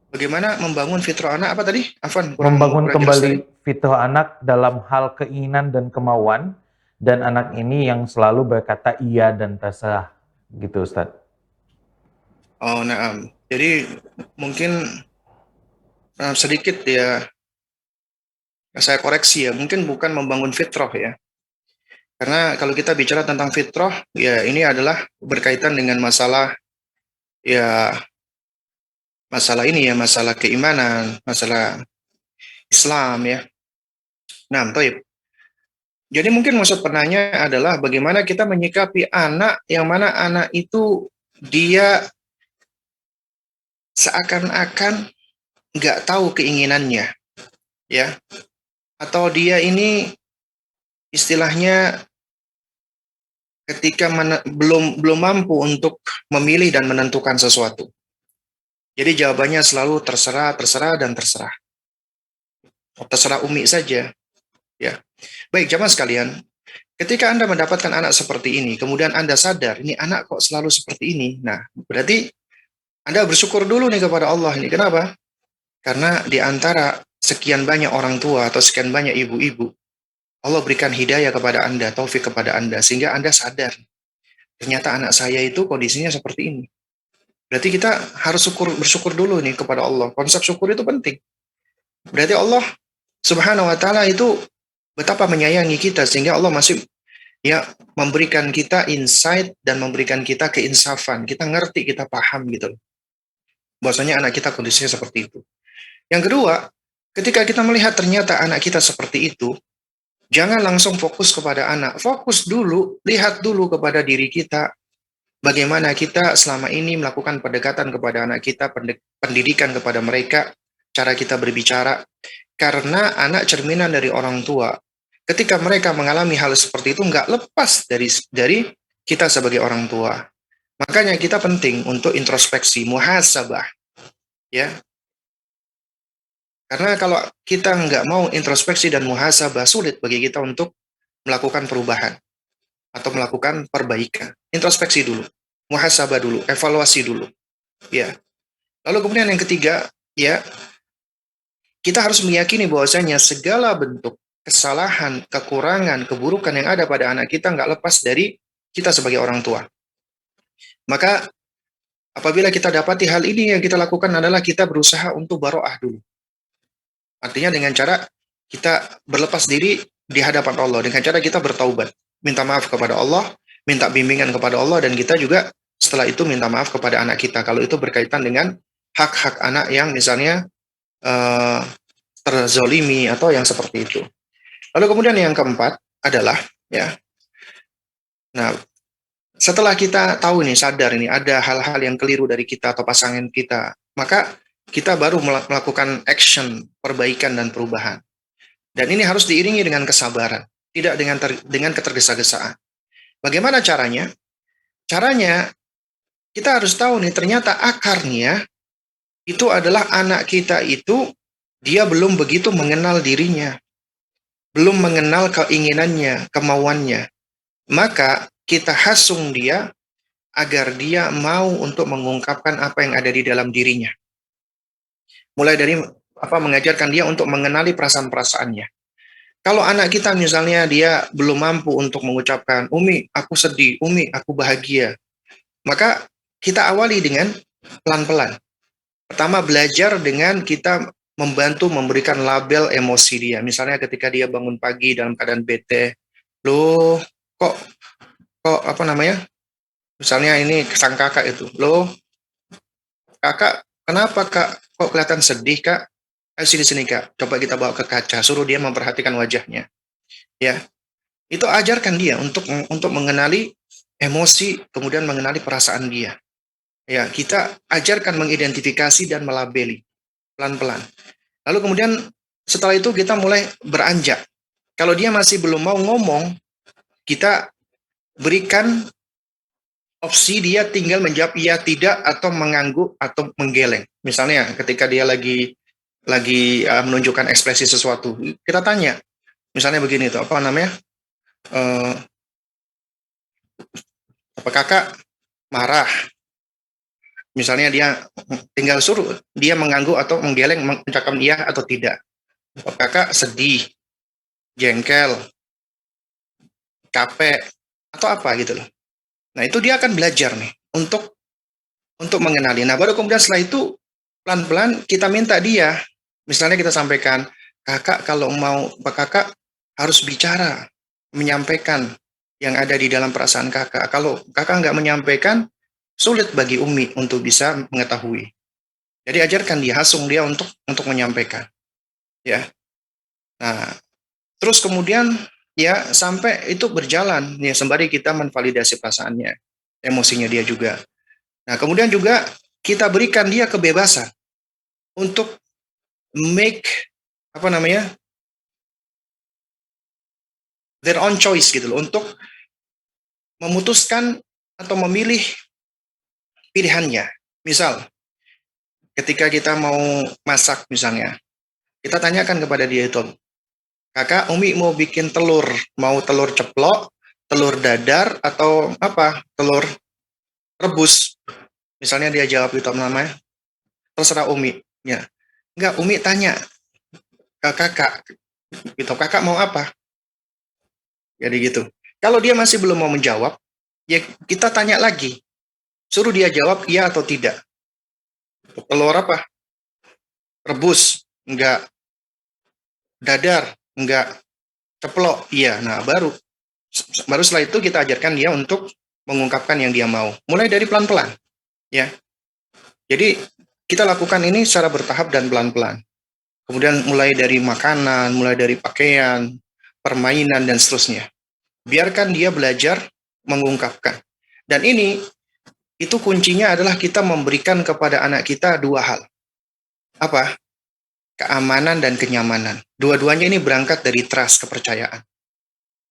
Bagaimana membangun fitrah anak apa tadi? Afwan, Membangun kurang jelas tadi. kembali fitrah anak dalam hal keinginan dan kemauan, dan anak ini yang selalu berkata iya dan terserah, gitu Ustadz. Oh, nah, jadi mungkin sedikit ya saya koreksi ya, mungkin bukan membangun fitrah ya. Karena kalau kita bicara tentang fitrah, ya ini adalah berkaitan dengan ya masalah ini ya, masalah keimanan, masalah Islam ya. Nah, toib. Jadi mungkin maksud penanya adalah bagaimana kita menyikapi anak yang mana anak itu dia seakan-akan nggak tahu keinginannya, ya, atau dia ini istilahnya ketika belum belum mampu untuk memilih dan menentukan sesuatu. Jadi jawabannya selalu terserah, terserah dan terserah. Terserah Umi saja, ya. Baik, jamaah sekalian, ketika Anda mendapatkan anak seperti ini, kemudian Anda sadar, ini anak kok selalu seperti ini. Nah, berarti Anda bersyukur dulu nih kepada Allah ini. Kenapa? Karena di antara sekian banyak orang tua atau sekian banyak ibu-ibu, Allah berikan hidayah kepada Anda, taufik kepada Anda, sehingga Anda sadar, ternyata anak saya itu kondisinya seperti ini. Berarti kita harus bersyukur dulu nih kepada Allah. Konsep syukur itu penting. Berarti Allah Subhanahu wa taala itu betapa menyayangi kita sehingga Allah masih ya memberikan kita insight dan memberikan kita keinsafan. Kita ngerti, kita paham gitu. Bahwasanya anak kita kondisinya seperti itu. Yang kedua, ketika kita melihat ternyata anak kita seperti itu, jangan langsung fokus kepada anak. Fokus dulu, lihat dulu kepada diri kita. Bagaimana kita selama ini melakukan pendekatan kepada anak kita, pendidikan kepada mereka, cara kita berbicara. Karena anak cerminan dari orang tua. Ketika mereka mengalami hal seperti itu, nggak lepas dari kita sebagai orang tua. Makanya kita penting untuk introspeksi, muhasabah. Ya, karena kalau kita nggak mau introspeksi dan muhasabah, sulit bagi kita untuk melakukan perubahan atau melakukan perbaikan. Introspeksi dulu, muhasabah dulu, evaluasi dulu. Ya. Lalu kemudian yang ketiga, ya, kita harus meyakini bahwasanya segala bentuk kesalahan, kekurangan, keburukan yang ada pada anak kita nggak lepas dari kita sebagai orang tua. Maka apabila kita dapati hal ini, yang kita lakukan adalah kita berusaha untuk baro'ah dulu. Artinya dengan cara kita berlepas diri di hadapan Allah, dengan cara kita bertaubat, minta maaf kepada Allah, minta bimbingan kepada Allah, dan kita juga setelah itu minta maaf kepada anak kita kalau itu berkaitan dengan hak-hak anak yang misalnya terzolimi atau yang seperti itu. Lalu kemudian yang keempat adalah ya, nah setelah kita tahu nih, sadar ini ada hal-hal yang keliru dari kita atau pasangan kita, maka kita baru melakukan action perbaikan dan perubahan. Dan ini harus diiringi dengan kesabaran, tidak dengan ketergesa-gesaan. Bagaimana caranya? Caranya kita harus tahu nih, ternyata akarnya itu adalah anak kita itu dia belum begitu mengenal dirinya, belum mengenal keinginannya, kemauannya. Maka kita hasung dia agar dia mau untuk mengungkapkan apa yang ada di dalam dirinya. Mulai dari mengajarkan dia untuk mengenali perasaan-perasaannya. Kalau anak kita misalnya dia belum mampu untuk mengucapkan, "Umi, aku sedih, Umi, aku bahagia." Maka kita awali dengan pelan-pelan. Pertama, belajar dengan kita membantu memberikan label emosi dia. Misalnya ketika dia bangun pagi dalam keadaan bete, "Loh, kok misalnya ini sang kakak itu, "Loh, kakak, kenapa kak? Kok kelihatan sedih kak? Ayo sini kak, coba kita bawa ke kaca." Suruh dia memperhatikan wajahnya. Ya, itu ajarkan dia untuk mengenali emosi, kemudian mengenali perasaan dia. Ya, kita ajarkan mengidentifikasi dan melabeli pelan-pelan. Lalu kemudian setelah itu kita mulai beranjak. Kalau dia masih belum mau ngomong, kita berikan opsi dia tinggal menjawab iya tidak atau mengangguk atau menggeleng. Misalnya ketika dia lagi menunjukkan ekspresi sesuatu, kita tanya, misalnya begini tuh, apa kakak marah? Misalnya dia tinggal suruh dia mengangguk atau menggeleng, mengucapkan iya atau tidak. Kakak sedih, jengkel, capek, atau apa gitu loh. Nah itu dia akan belajar nih untuk mengenali. Nah baru kemudian setelah itu pelan-pelan kita minta dia, misalnya kita sampaikan, kakak kalau mau, kakak harus bicara, menyampaikan yang ada di dalam perasaan kakak. Kalau kakak nggak menyampaikan, sulit bagi Umi untuk bisa mengetahui. Jadi ajarkan dia, hasung dia untuk menyampaikan. Ya. Nah, terus kemudian ya sampai itu berjalan ya sembari kita menvalidasi perasaannya, emosinya dia juga. Nah, kemudian juga kita berikan dia kebebasan untuk make their own choice gitu loh, untuk memutuskan atau memilih pilihannya. Misal, ketika kita mau masak misalnya, kita tanyakan kepada dia itu, kakak, Umi mau bikin telur, mau telur ceplok, telur dadar, atau apa, telur rebus. Misalnya dia jawab itu namanya, terserah Umi. Ya, enggak, Umi tanya ke kakak, gitu, kakak mau apa? Jadi gitu. Kalau dia masih belum mau menjawab, ya kita tanya lagi, suruh dia jawab iya atau tidak. Telur apa? Rebus? Enggak. Dadar? Enggak. Ceplok? Iya. Nah, baru setelah itu kita ajarkan dia untuk mengungkapkan yang dia mau. Mulai dari pelan-pelan. Ya. Jadi kita lakukan ini secara bertahap dan pelan-pelan. Kemudian mulai dari makanan, mulai dari pakaian, permainan, dan seterusnya. Biarkan dia belajar mengungkapkan. Dan itu kuncinya adalah kita memberikan kepada anak kita dua hal. Apa? Keamanan dan kenyamanan. Dua-duanya ini berangkat dari trust, kepercayaan.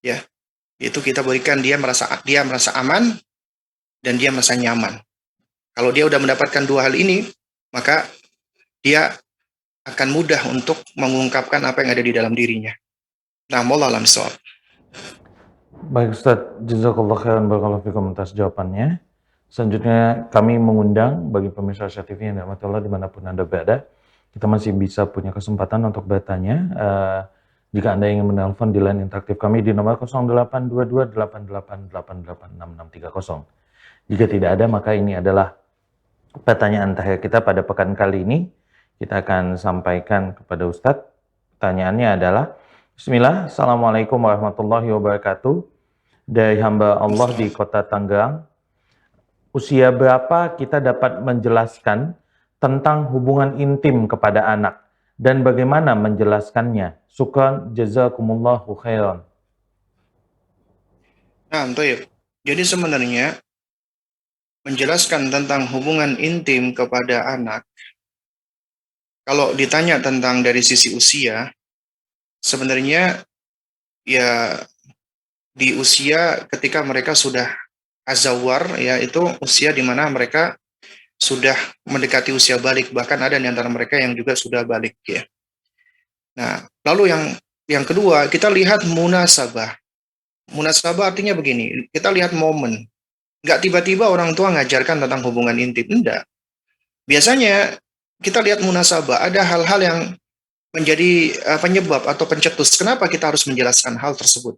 Ya. Itu kita berikan dia merasa aman dan dia merasa nyaman. Kalau dia udah mendapatkan dua hal ini, maka dia akan mudah untuk mengungkapkan apa yang ada di dalam dirinya. Nah, wallahu a'lam bishawab. Baik Ustaz, jazakallah khairan barakallahu fikum atas jawabannya. Selanjutnya kami mengundang bagi pemirsa Asia TV yang dirahmati Allah dimanapun Anda berada, kita masih bisa punya kesempatan untuk bertanya. Jika Anda ingin menelpon di line interaktif kami di nomor 082288886630. Jika tidak ada, maka ini adalah pertanyaan terakhir kita pada pekan kali ini. Kita akan sampaikan kepada Ustadz. Pertanyaannya adalah, Bismillah, Assalamualaikum warahmatullahi wabarakatuh. Dari hamba Allah di kota Tangerang, usia berapa kita dapat menjelaskan tentang hubungan intim kepada anak dan bagaimana menjelaskannya? Syukran, jazakumullahu khairan. Nah, Toyib. Jadi sebenarnya menjelaskan tentang hubungan intim kepada anak, kalau ditanya tentang dari sisi usia, sebenarnya ya di usia ketika mereka sudah azawar, ya itu usia di mana mereka sudah mendekati usia balik, bahkan ada di antara mereka yang juga sudah balik ya. Nah, lalu yang kedua, kita lihat munasabah. Munasabah artinya begini, kita lihat momen. Nggak tiba-tiba orang tua ngajarkan tentang hubungan intim, enggak. Biasanya kita lihat munasabah, ada hal-hal yang menjadi penyebab atau pencetus kenapa kita harus menjelaskan hal tersebut.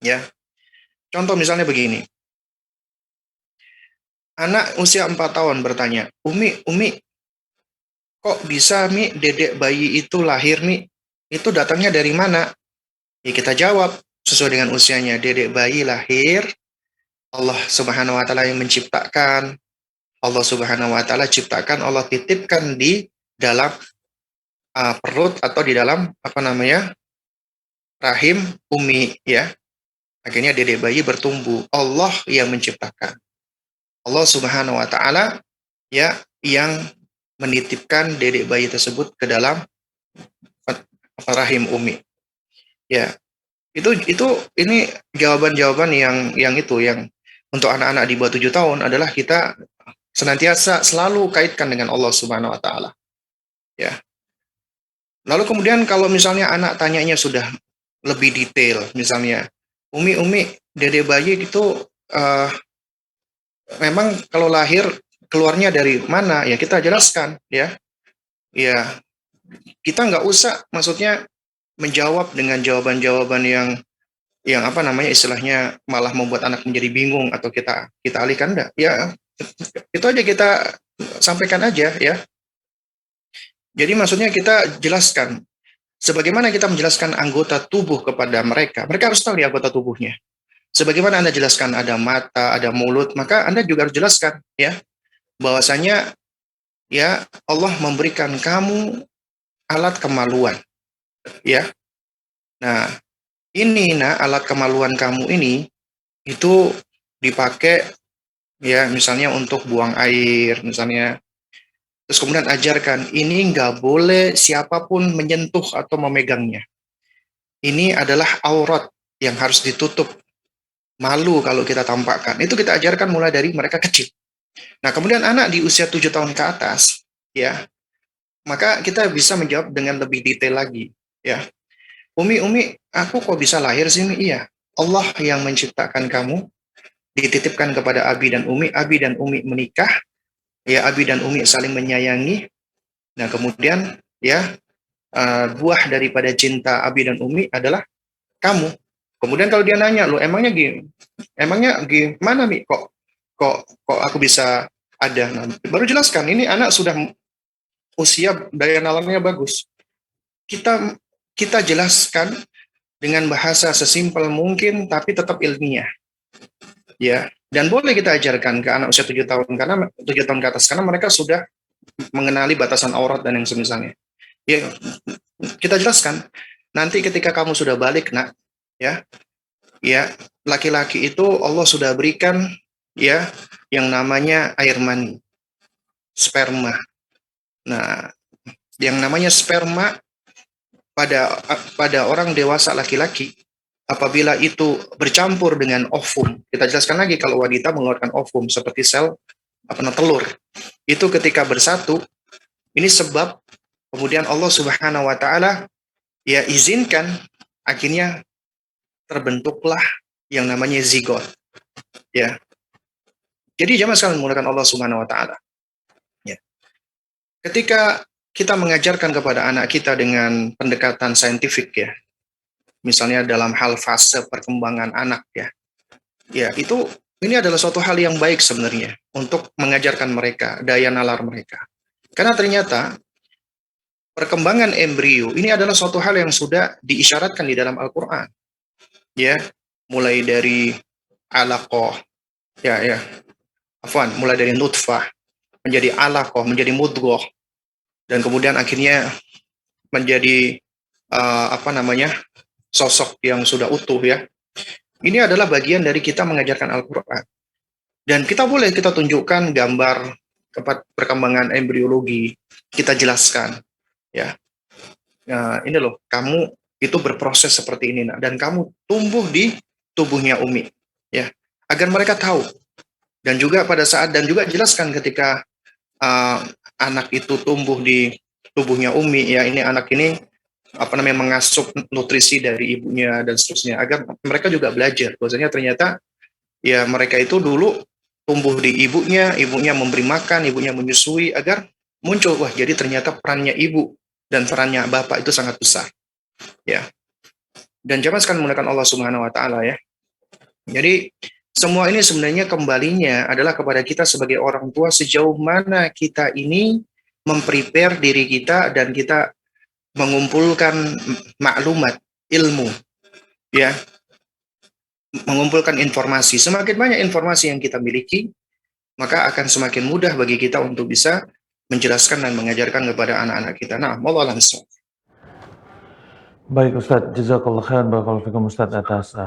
Ya. Contoh misalnya begini. Anak usia 4 tahun bertanya, Umi, kok bisa Mi dedek bayi itu lahir Mi? Itu datangnya dari mana? Ya kita jawab sesuai dengan usianya. Dedek bayi lahir, Allah Subhanahu wa taala yang menciptakan. Allah Subhanahu wa taala ciptakan, Allah titipkan di dalam perut atau di dalam rahim Umi ya. Akhirnya dedek bayi bertumbuh. Allah yang menciptakan. Allah Subhanahu wa taala ya yang menitipkan dedek bayi tersebut ke dalam rahim Umi. Ya. Ini jawaban-jawaban yang untuk anak-anak di bawah 7 tahun adalah kita senantiasa selalu kaitkan dengan Allah Subhanahu wa taala. Ya. Lalu kemudian kalau misalnya anak tanyanya sudah lebih detail, misalnya, Umi, dedek bayi itu memang kalau lahir keluarnya dari mana? Ya kita jelaskan, ya. Ya, kita nggak usah maksudnya menjawab dengan jawaban-jawaban yang istilahnya malah membuat anak menjadi bingung atau kita alihkan, enggak. Ya, itu aja kita sampaikan aja, ya. Jadi maksudnya kita jelaskan sebagaimana kita menjelaskan anggota tubuh kepada mereka. Mereka harus tahu di anggota tubuhnya. Sebagaimana Anda jelaskan ada mata, ada mulut, maka Anda juga harus jelaskan ya bahwasanya ya Allah memberikan kamu alat kemaluan. Ya. Nah, alat kemaluan kamu ini itu dipakai ya misalnya untuk buang air misalnya. Terus kemudian ajarkan ini nggak boleh siapapun menyentuh atau memegangnya. Ini adalah aurat yang harus ditutup. Malu kalau kita tampakkan. Itu kita ajarkan mulai dari mereka kecil. Nah, kemudian anak di usia 7 tahun ke atas, ya, maka kita bisa menjawab dengan lebih detail lagi, ya. Umi, aku kok bisa lahir sih, Umi? Iya, Allah yang menciptakan kamu, dititipkan kepada Abi dan Umi menikah, ya, Abi dan Umi saling menyayangi. Nah, kemudian, ya, buah daripada cinta Abi dan Umi adalah kamu. Kemudian kalau dia nanya, lo emangnya gimana Mi? Kok aku bisa ada? Nah, baru jelaskan, ini anak sudah usia daya nalarnya bagus. Kita jelaskan dengan bahasa sesimpel mungkin, tapi tetap ilmiah. Ya, dan boleh kita ajarkan ke anak usia 7 tahun karena 7 tahun ke atas karena mereka sudah mengenali batasan aurat dan yang semisalnya. Ya, kita jelaskan. Nanti ketika kamu sudah balik, Nak, ya, laki-laki itu Allah sudah berikan ya yang namanya air mani, sperma. Nah, yang namanya sperma pada orang dewasa laki-laki apabila itu bercampur dengan ovum. Kita jelaskan lagi kalau wanita mengeluarkan ovum seperti sel telur. Itu ketika bersatu, ini sebab kemudian Allah Subhanahu wa taala ya izinkan akhirnya terbentuklah yang namanya zigot. Ya. Jadi jamaah sekalian menggunakan Allah Subhanahu wa taala. Ya. Ketika kita mengajarkan kepada anak kita dengan pendekatan saintifik ya, misalnya dalam hal fase perkembangan anak ya, ya itu ini adalah suatu hal yang baik sebenarnya untuk mengajarkan mereka daya nalar mereka. Karena ternyata perkembangan embrio ini adalah suatu hal yang sudah diisyaratkan di dalam Al-Quran. Ya, mulai dari alaqah, mulai dari nutfah, menjadi alaqah, menjadi mudghah, dan kemudian akhirnya menjadi sosok yang sudah utuh ya. Ini adalah bagian dari kita mengajarkan Al-Quran. Dan kita tunjukkan gambar perkembangan embriologi, kita jelaskan ya. Nah, ini loh, kamu itu berproses seperti ini, nak, dan kamu tumbuh di tubuhnya Umi, ya, agar mereka tahu. Dan juga jelaskan ketika anak itu tumbuh di tubuhnya Umi, ya, ini anak ini mengasup nutrisi dari ibunya dan seterusnya, agar mereka juga belajar bahwasanya ternyata ya mereka itu dulu tumbuh di ibunya memberi makan, ibunya menyusui, agar muncul, wah, jadi ternyata perannya ibu dan perannya bapak itu sangat besar ya. Dan jangan sekali menggunakan Allah Subhanahu wa taala ya. Jadi semua ini sebenarnya kembalinya adalah kepada kita sebagai orang tua, sejauh mana kita ini memprepare diri kita dan kita mengumpulkan maklumat, ilmu ya, mengumpulkan informasi. Semakin banyak informasi yang kita miliki, maka akan semakin mudah bagi kita untuk bisa menjelaskan dan mengajarkan kepada anak-anak kita. Nah, wallahu a'lam. Baik Ustadz, jazakallah khair, barakallahu fikum Ustadz atas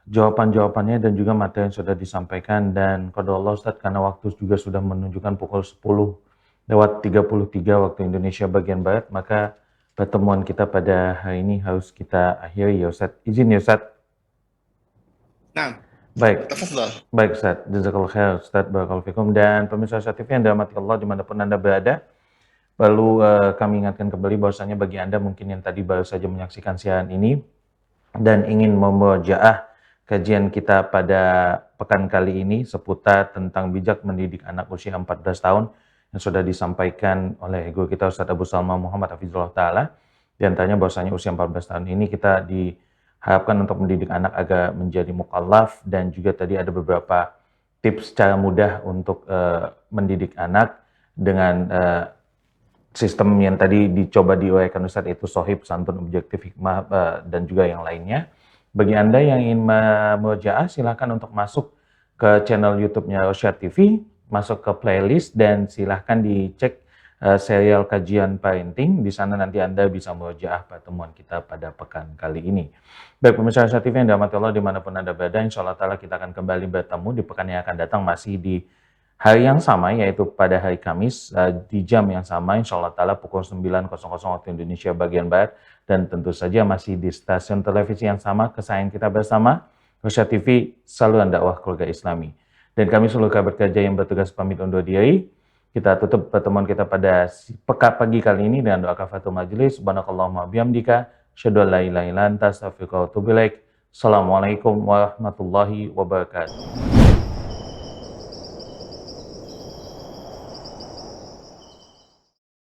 jawaban-jawabannya dan juga materi yang sudah disampaikan. Dan qada Allah Ustadz, karena waktu juga sudah menunjukkan pukul 10:33 waktu Indonesia bagian Barat, maka pertemuan kita pada hari ini harus kita akhiri ya Ustadz. Izin ya Ustadz. Nah, baik. tafadhal. Baik Ustadz, jazakallah khair Ustadz, barakallahu fikum. Dan pemirsa Syah TV yang dirahmati Allah dimanapun Anda berada, perlu kami ingatkan kembali bahwasanya bagi Anda mungkin yang tadi baru saja menyaksikan siaran ini dan ingin memujaah kajian kita pada pekan kali ini seputar tentang bijak mendidik anak usia 14 tahun yang sudah disampaikan oleh guru kita Ustadz Abu Salma Muhammad Hafizullah Ta'ala. Di antaranya bahwasanya usia 14 tahun ini kita diharapkan untuk mendidik anak agar menjadi mukallaf, dan juga tadi ada beberapa tips cara mudah untuk mendidik anak dengan sistem yang tadi dicoba diuraikan Ustadz, itu Sohib, Santun, Objektif, Hikmah, dan juga yang lainnya. Bagi Anda yang ingin memujaah, silahkan untuk masuk ke channel YouTube-nya Rosyad TV, masuk ke playlist, dan silahkan dicek serial kajian parenting. Di sana nanti Anda bisa memujaah pertemuan kita pada pekan kali ini. Baik pemirsa Rosyad TV yang dirahmati Allah dimanapun Anda berada, insya Allah ta'ala kita akan kembali bertemu di pekan yang akan datang, masih di hari yang sama, yaitu pada hari Kamis, di jam yang sama, insya Allah ta'ala pukul 9.00 waktu Indonesia bagian Barat, dan tentu saja masih di stasiun televisi yang sama, kesayangan kita bersama, Rosyad TV, saluran dakwah keluarga Islami. Dan kami seluruh kerabat kerja yang bertugas pamit undur diri. Kita tutup pertemuan kita pada pekan pagi kali ini dengan doa kafaratul majelis. Subhanakallahumma bihamdika, asyhadu an la ilaha illa anta, astaghfiruka wa atubu ilaik. Assalamualaikum warahmatullahi wabarakatuh.